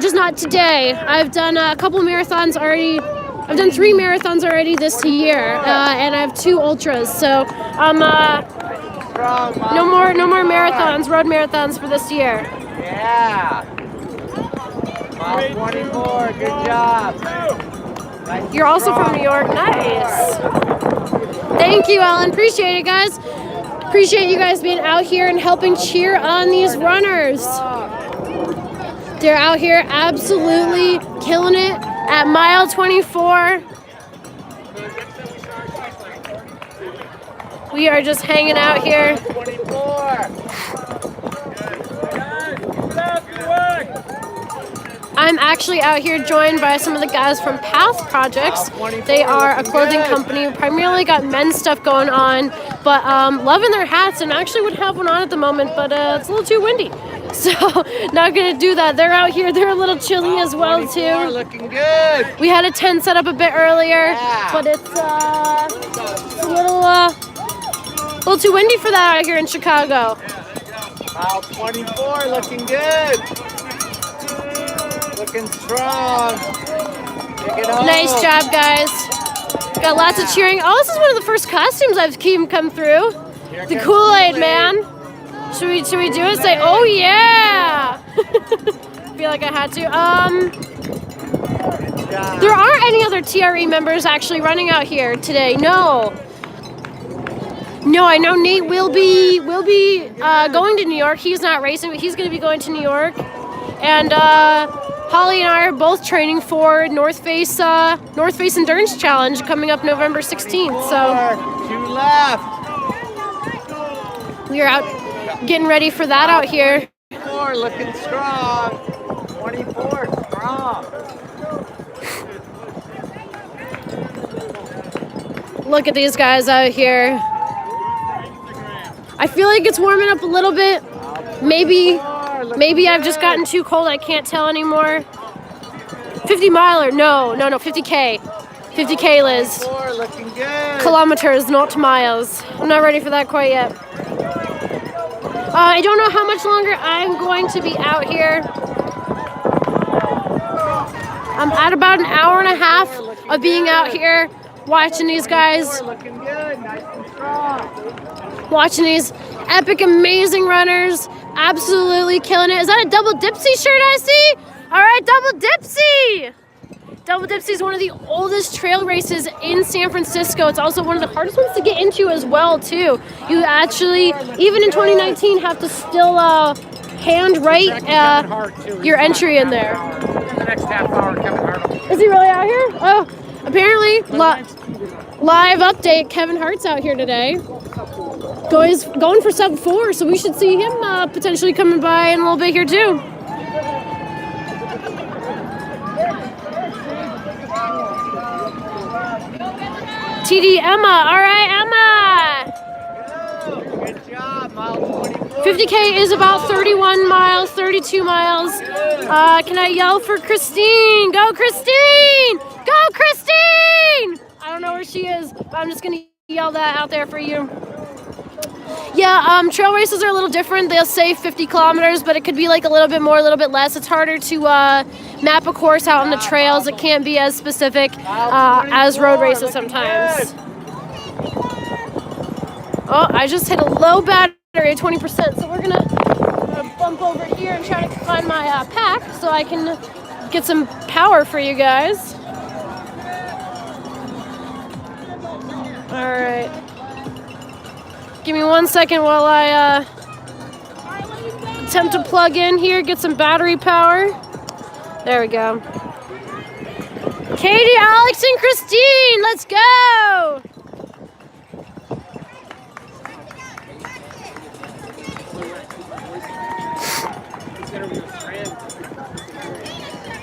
just not today. I've done a couple marathons already. I've done 3 marathons already this year, and I have 2 ultras. So strong, Mom. No more marathons, road marathons for this year. Yeah. Mile 24, good job. Nice and You're also from strong. New York. Nice. Thank you, Ellen. Appreciate it, guys. Appreciate you guys being out here and helping cheer on these runners. They're out here absolutely killing it at mile 24. We are just hanging out here. 24. I'm actually out here joined by some of the guys from Path Projects. They are a clothing company, primarily got men's stuff going on, but loving their hats, and actually would have one on at the moment, but it's a little too windy. So not gonna do that. They're out here, they're a little chilly as well too. Looking good. We had a tent set up a bit earlier, Yeah. but it's a little too windy for that out here in Chicago. Mile 24, looking good. Looking strong. Take it home. Nice job, guys. Got lots of cheering. Oh, this is one of the first costumes I've seen come through. The Kool-Aid Man. Should we do it? Say, oh yeah! Feel like I had to. There aren't any other TRE members actually running out here today. No, I know Nate will be going to New York. He's not racing, but he's going to be going to New York. And Holly and I are both training for North Face Endurance Challenge coming up November 16th. So 2 left. we are out getting ready for that out here. 24, looking strong. 24, strong. Look at these guys out here. I feel like it's warming up a little bit. Maybe I've just gotten too cold. I can't tell anymore. 50 miler. No, 50K. 50K, Liz. 24, looking good. Kilometers, not miles. I'm not ready for that quite yet. I don't know how much longer I'm going to be out here. I'm at about an hour and a half of being out here watching these guys. Looking good, nice and strong. Watching these epic, amazing runners. Absolutely killing it. Is that a Double Dipsy shirt I see? All right, Double Dipsy. Double Dipsy is one of the oldest trail races in San Francisco. It's also one of the hardest ones to get into as well, too. You actually, even in 2019, have to still handwrite your entry in there. In the next half hour, Kevin Hart. Is he really out here? Oh, apparently, live update, Kevin Hart's out here today. He's going for sub 4, so we should see him potentially coming by in a little bit here too. TD Emma, all right, Emma. Good job, mile 24. 50K is about 31 miles, 32 miles. Can I yell for Christine? Go, Christine! Go, Christine! I don't know where she is, but I'm just gonna yell that out there for you. Yeah, trail races are a little different. They'll say 50 kilometers, but it could be like a little bit more, a little bit less. It's harder to map a course out on the trails. It can't be as specific as road races sometimes. Oh, I just hit a low battery at 20%, so we're gonna bump over here and try to find my pack so I can get some power for you guys. All right. Give me 1 second while I attempt to plug in here, get some battery power. There we go. Katie, Alex, and Christine, let's go!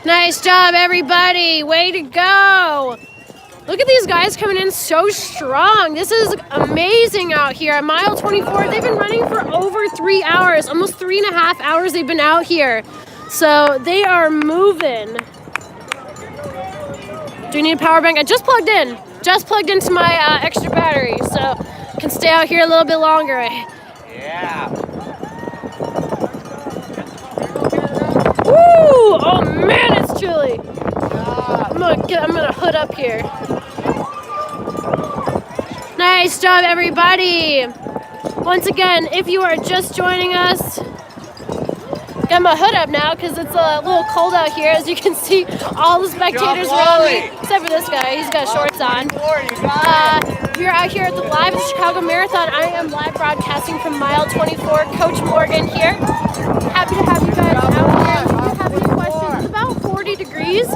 Nice job, everybody. Way to go. Look at these guys coming in so strong. This is amazing out here at mile 24. They've been running for over 3 hours, almost 3.5 hours they've been out here. So they are moving. Do you need a power bank? I just plugged into my extra battery, so I can stay out here a little bit longer. Yeah. Woo! Oh man, it's chilly. I'm gonna hood up here. Nice job, everybody. Once again, if you are just joining us, got my hood up now because it's a little cold out here. As you can see, all the spectators around me, except for this guy, he's got shorts on. We're out here at the live at the Chicago Marathon. I am live broadcasting from mile 24. Coach Morgan here. Happy to have you guys out here. If you have any questions, it's about 40 degrees.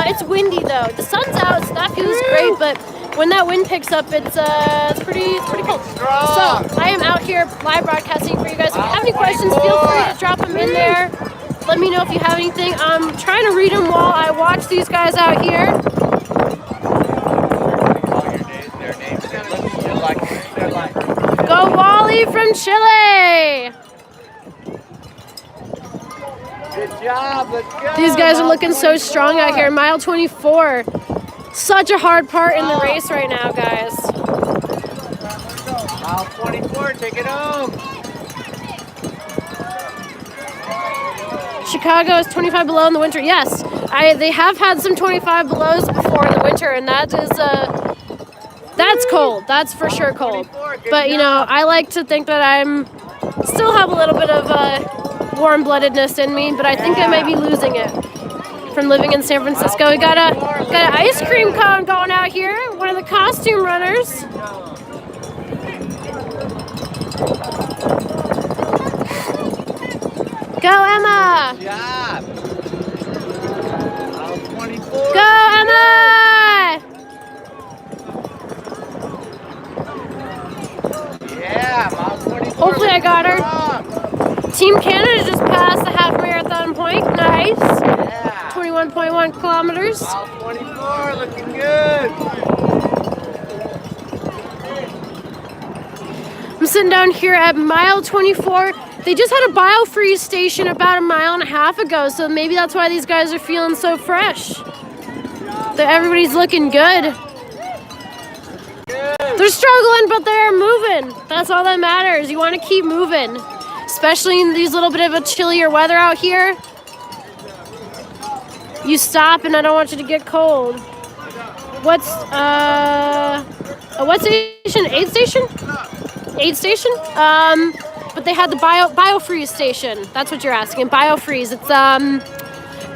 It's windy though. The sun's out, so that feels great, but when that wind picks up, it's pretty cold. So I am out here live broadcasting for you guys. If you have any questions, feel free to drop them in there. Let me know if you have anything. I'm trying to read them while I watch these guys out here. Go Wally from Chile! Good job, let's go. These guys are looking so strong out here. Mile 24. Such a hard part in the race right now, guys. Mile 24, take it home. Chicago is 25 below in the winter. Yes, they have had some 25 belows before in the winter, and that is that's cold. That's for sure cold. But you know, I like to think that I'm still have a little bit of warm-bloodedness in me, but I think I might be losing it from living in San Francisco. We got an ice cream cone going out here. One of the costume runners. Go Emma! Good job. Mile 24. Go Emma! Yeah, mile 24. Hopefully I got her. Team Canada just passed the half marathon point. Nice. Yeah. 21.1 kilometers. Mile 24, looking good. I'm sitting down here at mile 24. They just had a biofreeze station about a mile and a half ago, so maybe that's why these guys are feeling so fresh. Everybody's looking good. They're struggling, but they're moving. That's all that matters. You want to keep moving, especially in these little bit of a chillier weather out here. You stop, and I don't want you to get cold. What station? Aid station? Aid station? But they had the biofreeze station. That's what you're asking. Biofreeze.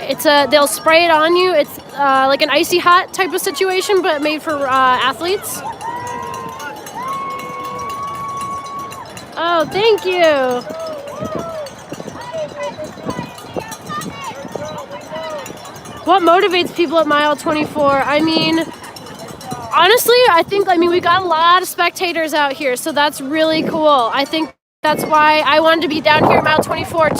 It's they'll spray it on you. It's like an icy hot type of situation, but made for athletes. Oh, thank you. What motivates people at mile 24? I mean, honestly, we got a lot of spectators out here, so that's really cool. I think that's why I wanted to be down here at mile 24.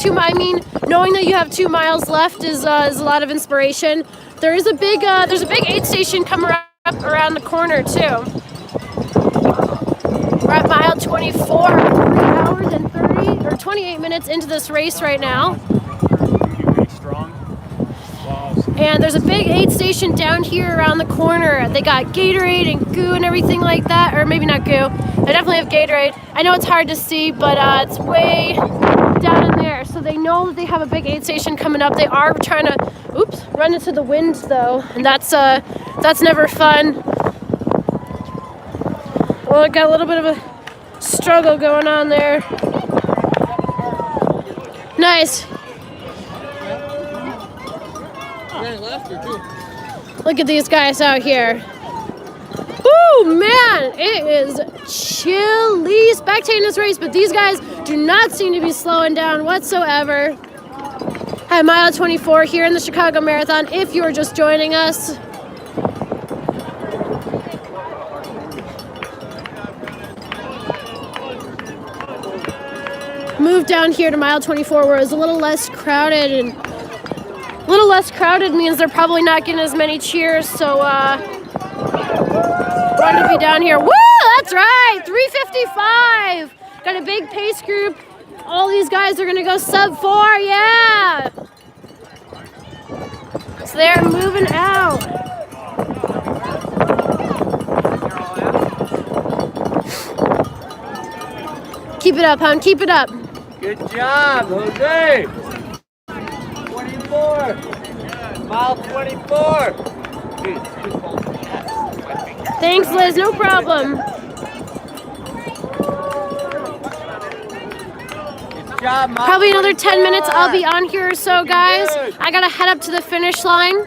Knowing that you have 2 miles left is a lot of inspiration. There's a big aid station coming up around the corner too. We're at mile 24, 3 hours and 30 or 28 minutes into this race right now. And there's a big aid station down here around the corner. They got Gatorade and goo and everything like that. Or maybe not goo. They definitely have Gatorade. I know it's hard to see, but it's way down in there. So they know that they have a big aid station coming up. They are trying to, run into the wind though. And that's never fun. Well, it got a little bit of a struggle going on there. Nice. Look at these guys out here. Woo, man, it is chilly spectating this race, but these guys do not seem to be slowing down whatsoever. At mile 24 here in the Chicago Marathon, if you're just joining us. Moved down here to mile 24 where it's a little less crowded, and a little less crowded means they're probably not getting as many cheers, so wanted to be down here. Woo, that's right, 3:55. Got a big pace group. All these guys are gonna go sub 4, yeah. So they're moving out. Keep it up, hon, keep it up. Good job, Jose. 24. Mile 24. Thanks, Liz, no problem. job, mile Probably another 10 minutes 24. I'll be on here or so, guys. I gotta head up to the finish line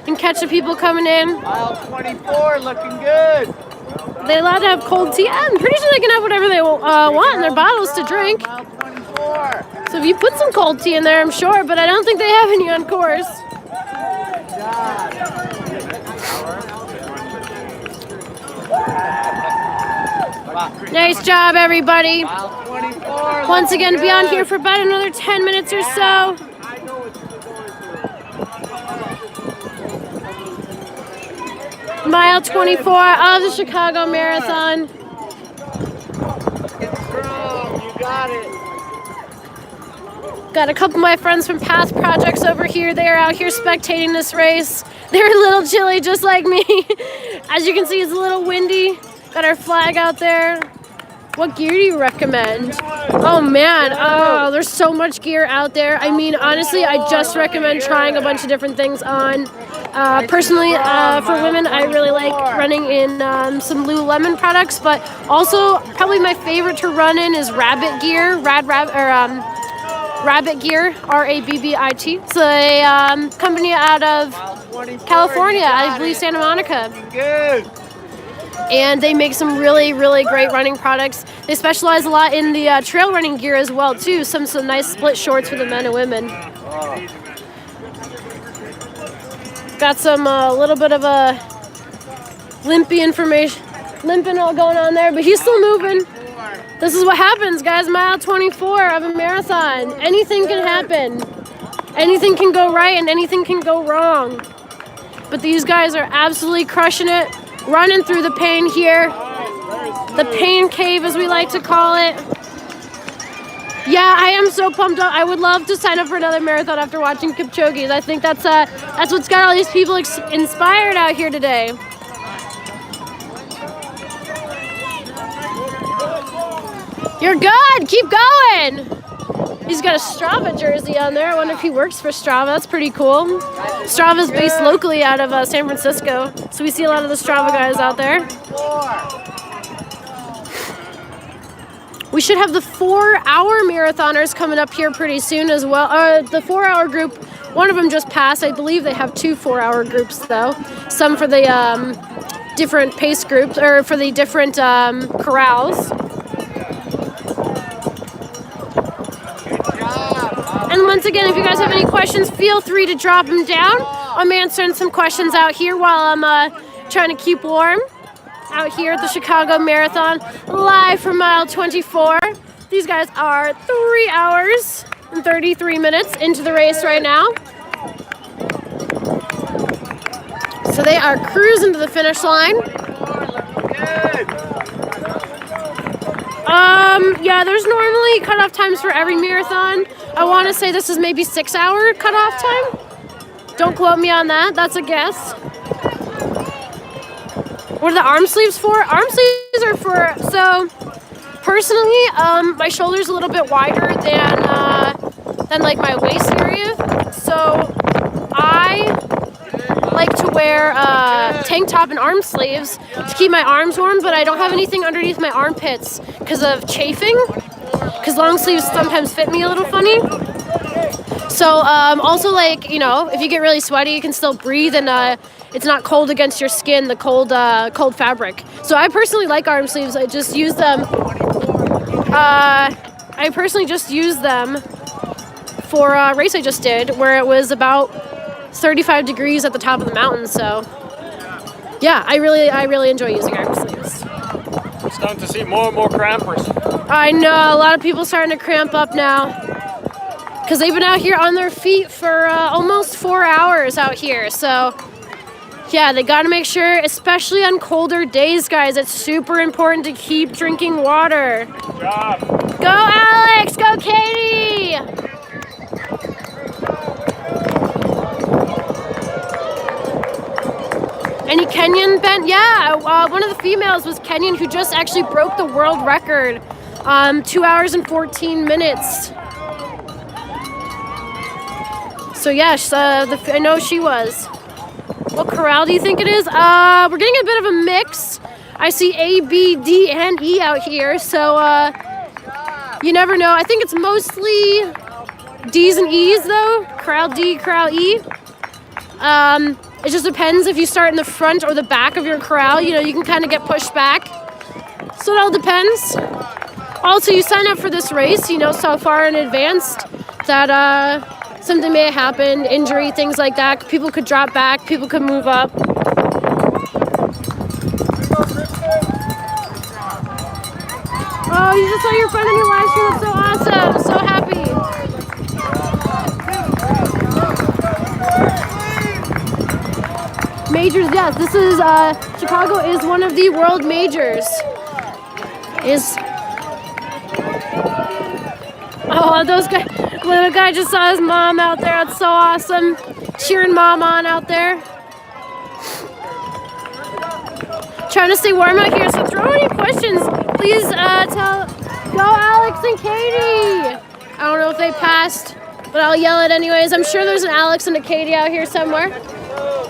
and catch the people coming in. Mile 24, looking good. They allowed to have cold tea? I'm pretty sure they can have whatever they want in their bottles to drink. Mile 24. So if you put some cold tea in there, I'm sure, but I don't think they have any on course. Nice job, everybody. Mile 24. Once again, looking be on good. here for about another 10 minutes or so. Mile 24 of the Chicago Marathon. Get strong. You got it. Got a couple of my friends from past projects over here. They're out here spectating this race. They're a little chilly, just like me. As you can see, it's a little windy. Got our flag out there. What gear do you recommend? Oh man, oh, there's so much gear out there. I mean, honestly, I just recommend trying a bunch of different things on. Personally, for women, I really like running in some Lululemon products, but also probably my favorite to run in is Rabbit gear, Rabbit Gear, R-A-B-B-I-T. It's a company out of California, I believe Santa Monica. Good. And they make some really, really great running products. They specialize a lot in the trail running gear as well, too. Some nice split shorts for the men and women. Got some little bit of a limping all going on there, but he's still moving. This is what happens, guys. Mile 24 of a marathon. Anything can happen. Anything can go right and anything can go wrong. But these guys are absolutely crushing it, running through the pain here. The pain cave, as we like to call it. Yeah, I am so pumped up. I would love to sign up for another marathon after watching Kipchoge's. I think that's what's got all these people inspired out here today. You're good. Keep going. He's got a Strava jersey on there. I wonder if he works for Strava. That's pretty cool. Strava's based locally out of San Francisco, so we see a lot of the Strava guys out there. We should have the 4-hour marathoners coming up here pretty soon as well. The 4-hour group, one of them just passed. I believe they have 2 4-hour groups though. Some for the different pace groups, or for the different corrals. And once again, if you guys have any questions, feel free to drop them down. I'm answering some questions out here while I'm trying to keep warm out here at the Chicago Marathon, live from mile 24. These guys are 3 hours and 33 minutes into the race right now. So they are cruising to the finish line. Yeah, there's normally cutoff times for every marathon. I want to say this is maybe 6-hour cutoff time. Don't quote me on that. That's a guess. What are the arm sleeves for? Arm sleeves are for, so personally, my shoulder's a little bit wider than like my waist area. So I like to wear tank top and arm sleeves to keep my arms warm, but I don't have anything underneath my armpits because of chafing, because long sleeves sometimes fit me a little funny. So also, like, you know, if you get really sweaty, you can still breathe, and it's not cold against your skin, the cold fabric. So I personally like arm sleeves. I just use them. I personally just used them for a race I just did where it was about 35 degrees at the top of the mountain. So yeah, I really enjoy using arm sleeves. We're starting to see more and more crampers. I know, a lot of people starting to cramp up now because they've been out here on their feet for almost 4 hours out here. So yeah, they got to make sure, especially on colder days, guys, it's super important to keep drinking water. Good job. Go Alex, go Katie. Any Kenyan, Ben? Yeah, one of the females was Kenyan, who just actually broke the world record, 2 hours and 14 minutes. So yeah, I know she was. What corral do you think it is? We're getting a bit of a mix. I see A, B, D, and E out here. So You never know. I think it's mostly D's and E's though. Corral D, corral E. It just depends if you start in the front or the back of your corral. You know, you can kind of get pushed back. So it all depends. Also, you sign up for this race, you know, so far in advance that something may happen, injury, things like that. People could drop back, people could move up. Oh, you just saw your friend in your live stream. That's so awesome. I'm so happy. Majors, yes. This is, Chicago is one of the world majors. Oh, those guys, little guy just saw his mom out there. That's so awesome. Cheering mom on out there. Trying to stay warm out here, so throw any questions. Please go Alex and Katie. I don't know if they passed, but I'll yell it anyways. I'm sure there's an Alex and a Katie out here somewhere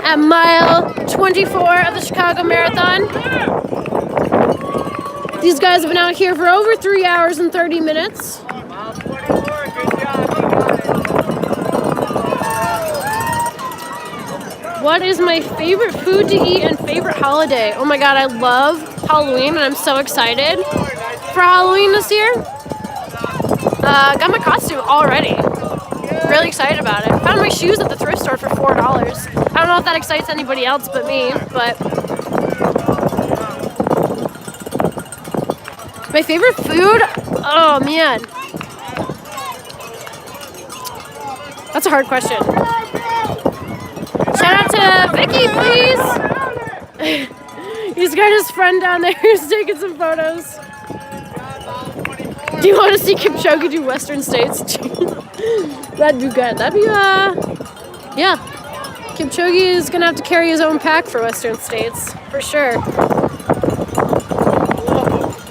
at mile 24 of the Chicago Marathon. These guys have been out here for over 3 hours and 30 minutes. Mile 24, good job. What is my favorite food to eat and favorite holiday? Oh my god, I love Halloween and I'm so excited for Halloween this year. Got my costume already. Really excited about it. Found my shoes at the thrift store for $4. I don't know if that excites anybody else but me, but my favorite food? Oh man. That's a hard question. Shout out to Vicky, please. He's got his friend down there who's taking some photos. Do you want to see Kipchoge do Western States? That'd be good. That'd be, yeah. Kipchoge is going to have to carry his own pack for Western States, for sure.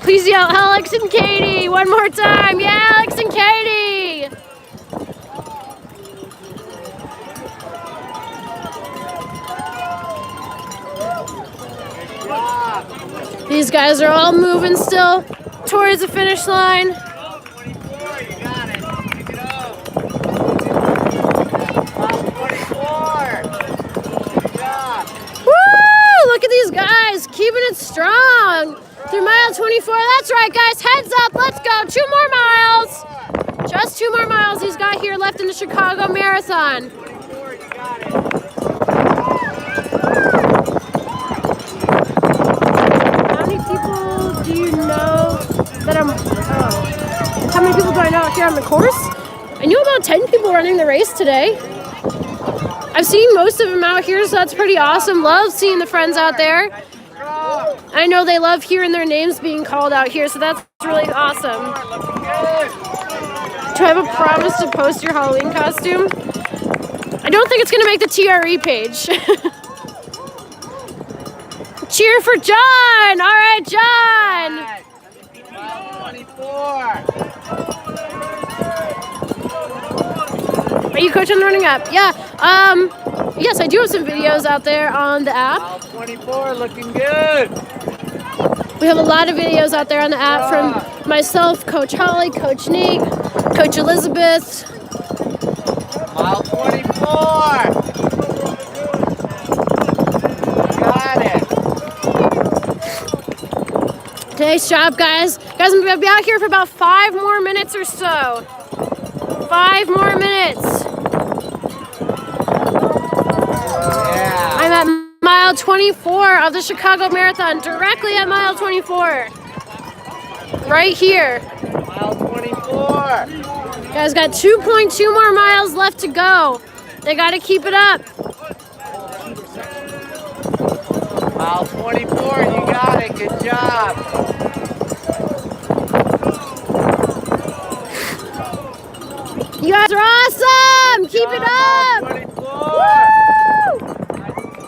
Please yell Alex and Katie one more time. Yeah, Alex and Katie. These guys are all moving still towards the finish line. Woo! Look at these guys keeping it strong through mile 24. That's right, guys. Heads up. Let's go. 2 more miles. Just 2 more miles he's got here left in the Chicago Marathon. How many people do I know out here on the course? I knew about 10 people running the race today. I've seen most of them out here, so that's pretty awesome. Love seeing the friends out there. I know they love hearing their names being called out here, so that's really awesome. Do I have a promise to post your Halloween costume? I don't think it's going to make the TRE page. Cheer for John! All right, John! 24. Are you coaching the running app? Yeah. Yes, I do have some videos out there on the app. Mile 24, looking good. We have a lot of videos out there on the app from myself, Coach Holly, Coach Nate, Coach Elizabeth. Mile 24. Got it. Nice job, guys. Guys, I'm gonna be out here for about 5 more minutes or so. 5 more minutes. Yeah. I'm at mile 24 of the Chicago Marathon, directly at mile 24. Right here. Mile 24. Guys, got 2.2 more miles left to go. They gotta keep it up. Mile 24, you got it. Good job. You guys are awesome! Keep it up! 24. Woo!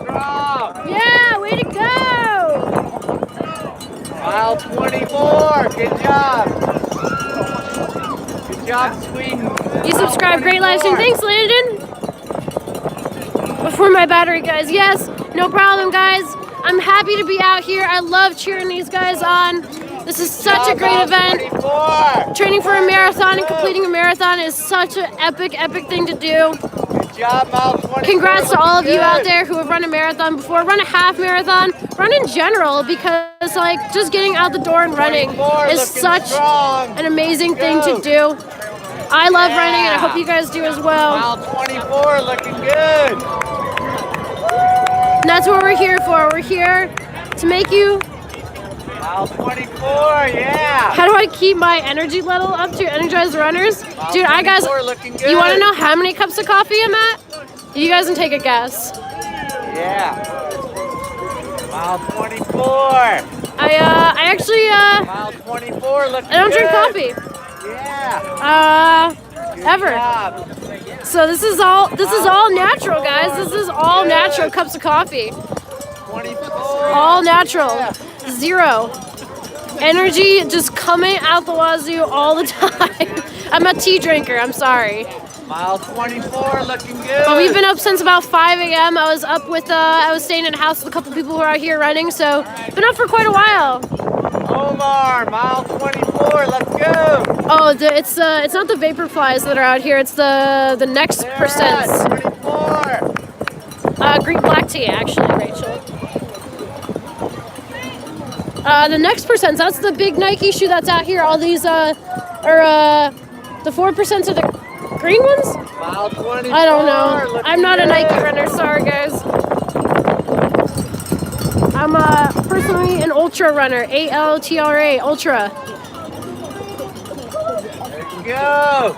Strong. Yeah, way to go! Mile 24. Good job. Good job, Sweden. You subscribe, great live stream. Thanks, Landon. Before my battery, guys. Yes, no problem, guys. I'm happy to be out here. I love cheering these guys on. This is such a great event. 24. Training for a marathon and completing a marathon is such an epic thing to do. Good job, mile 24. Congrats to all of you Looking out good. there who have run a marathon before, run a half marathon, run in general, because like just getting out the door and running 24 is looking such strong. an amazing thing to Go. do. I love Yeah. running and I hope you guys do as well. Mile 24 looking good. And that's what we're here for. We're here to make you. Mile 24, yeah. How do I keep my energy level up to energized runners? Mile Dude, I guys, 24 looking good. you want to know how many cups of coffee I'm at? You guys can take a guess. Yeah. Mile 24. I actually, Mile 24 looking good. I don't drink coffee. Yeah. Good Ever. job. So this is all natural, guys. This is all natural cups of coffee. 24. All natural. Yeah. Zero. Energy just coming out the wazoo all the time. I'm a tea drinker, I'm sorry. Mile 24 looking good. But we've been up since about 5 a.m. I was up with, I was staying in a house with a couple people who are out here running, so been up for quite a while. Omar, mile 24, let's go. Oh, it's not the vapor flies that are out here, it's the next There, percents. 24. Green black tea, actually, Rachel. The next percents, that's the big Nike shoe that's out here. All these are the 4% are the green ones? Mile 24. I don't know. looking I'm not a good. Nike runner, sorry guys. I'm personally an ultra runner, ALTRA, ultra. There you go.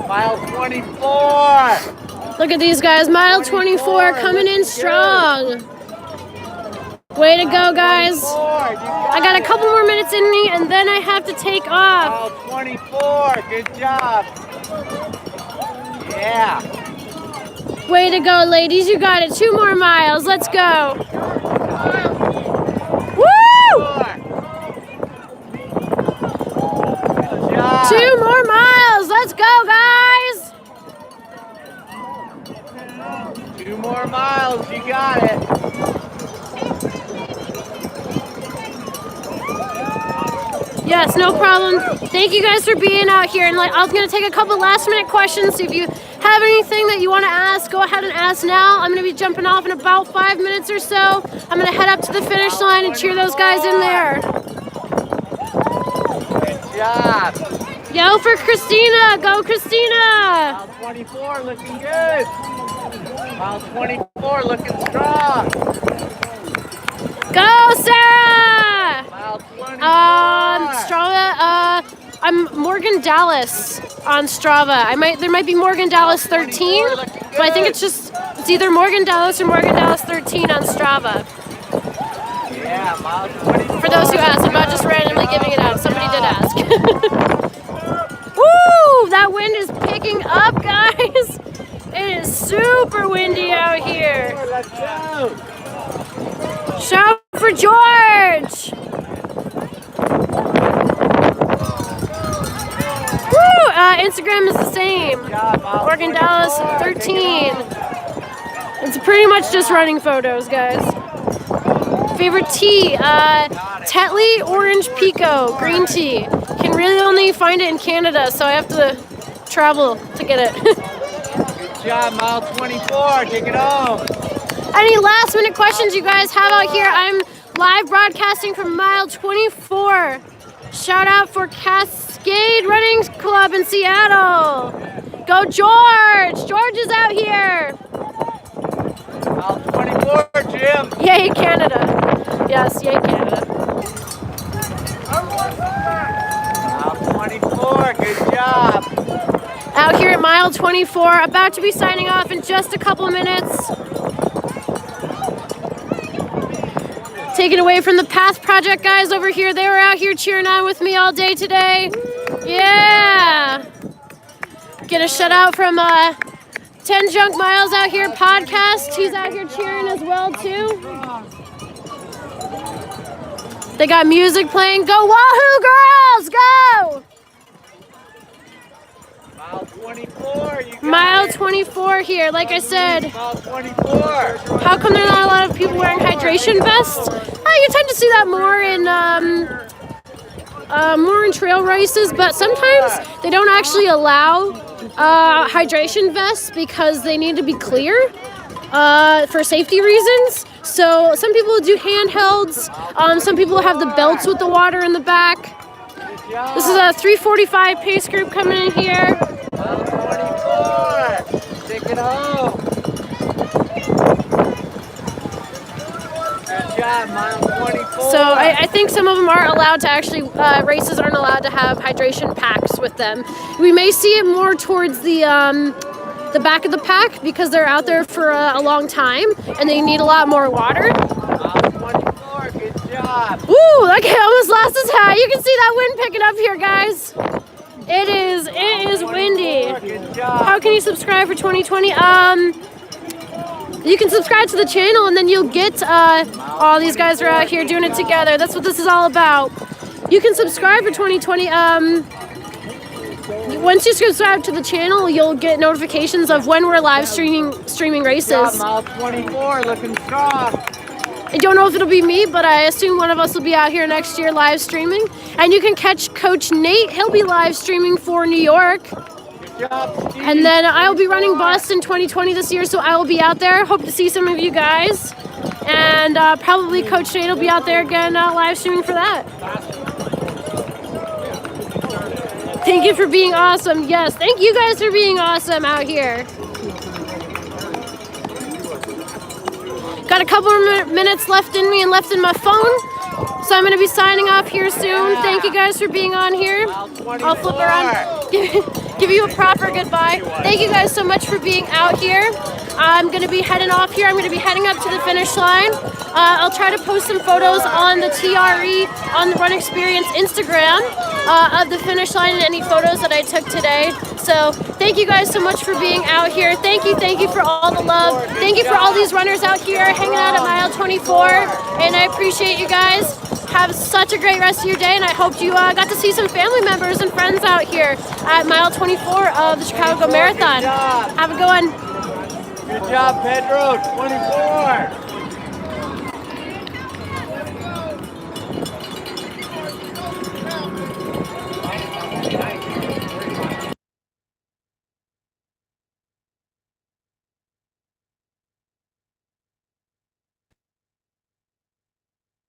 Mile 24. Look at these guys, mile 24 coming in strong. Way to go, guys. I got a couple more minutes in me and then I have to take off. Mile 24, good job. Yeah. Way to go, ladies, you got it. 2 more miles, let's go. Woo! Good job. 2 more miles, let's go, guys. 2 more miles, you got it. Yes, no problem. Thank you guys for being out here. And like, I was gonna take a couple last minute questions. So if you have anything that you want to ask, go ahead and ask now. I'm gonna be jumping off in about 5 minutes or so. I'm gonna head up to the finish line and cheer those guys in there. Good job. Yo for Christina, go Christina! Mile 24 looking good. Mile 24 looking strong. Go Sarah! Mile 24. Strava, I'm Morgan Dallas on Strava. There might be Morgan Dallas 13, but I think it's either Morgan Dallas or Morgan Dallas 13 on Strava. Yeah, mile 24. For those who asked, I'm not just randomly giving it out. Somebody did ask. Woo! That wind is picking up, guys. It is super windy out here. Let's go. Shout for George! Woo! Instagram is the same. Good job, mile Morgan 24. Dallas Take it 13. home. It's pretty much just running photos, guys. Favorite tea? Tetley Orange Pico Green Tea. Can really only find it in Canada, so I have to travel to get it. Good job, mile 24. Take it home. Any last minute questions you guys have out here? I'm live broadcasting from mile 24. Shout out for Cascade Running Club in Seattle. Go George! George is out here. Mile 24, Jim. Yay Canada. Yes, yay Canada. Mile 24, good job. Out here at mile 24, about to be signing off in just a couple minutes. Taken away from the Path Project guys over here. They were out here cheering on with me all day today. Yeah. Get a shout out from 10 Junk Miles out here podcast. He's out here cheering as well too. They got music playing. Go Wahoo girls, go! Mile 24, you got Mile it. 24 here, like I said. Mile 24. How come there are not a lot of people wearing hydration vests? You tend to see that more in more in trail races, but sometimes they don't actually allow hydration vests because they need to be clear for safety reasons. So some people do handhelds. Some people have the belts with the water in the back. This is a 3:45 pace group coming in here. 24. Take it home. Good job, mile 24. So I think some of them are allowed to actually, races aren't allowed to have hydration packs with them. We may see it more towards the back of the pack because they're out there for a long time and they need a lot more water. Mile 24, good job. Woo, that guy almost lost his hat. You can see that wind picking up here, guys. It is windy. Good job. How can you subscribe for 2020? You can subscribe to the channel and then you'll get, all these guys are out here doing it together. That's what this is all about. You can subscribe for 2020. Once you subscribe to the channel, you'll get notifications of when we're live streaming Good races. job, mile 24, looking strong. I don't know if it'll be me, but I assume one of us will be out here next year live streaming. And you can catch Coach Nate. He'll be live streaming for New York. Good job, Steve. And then I'll be running Boston 2020 this year, so I will be out there. Hope to see some of you guys. And probably Coach Nate will be out there again live streaming for that. Thank you for being awesome. Yes, thank you guys for being awesome out here. Got a couple of minutes left in me and left in my phone. So I'm going to be signing off here soon. Thank you guys for being on here. I'll flip around, give you a proper goodbye. Thank you guys so much for being out here. I'm going to be heading off here. I'm going to be heading up to the finish line. I'll try to post some photos on the TRE, on the Run Experience Instagram of the finish line and any photos that I took today. So thank you guys so much for being out here. Thank you for all the love. Thank you for all these runners out here hanging out at mile 24. And I appreciate you guys. Have such a great rest of your day, and I hope you got to see some family members and friends out here at mile 24 of the Chicago Marathon. Have a good one. Good job, Pedro. 24.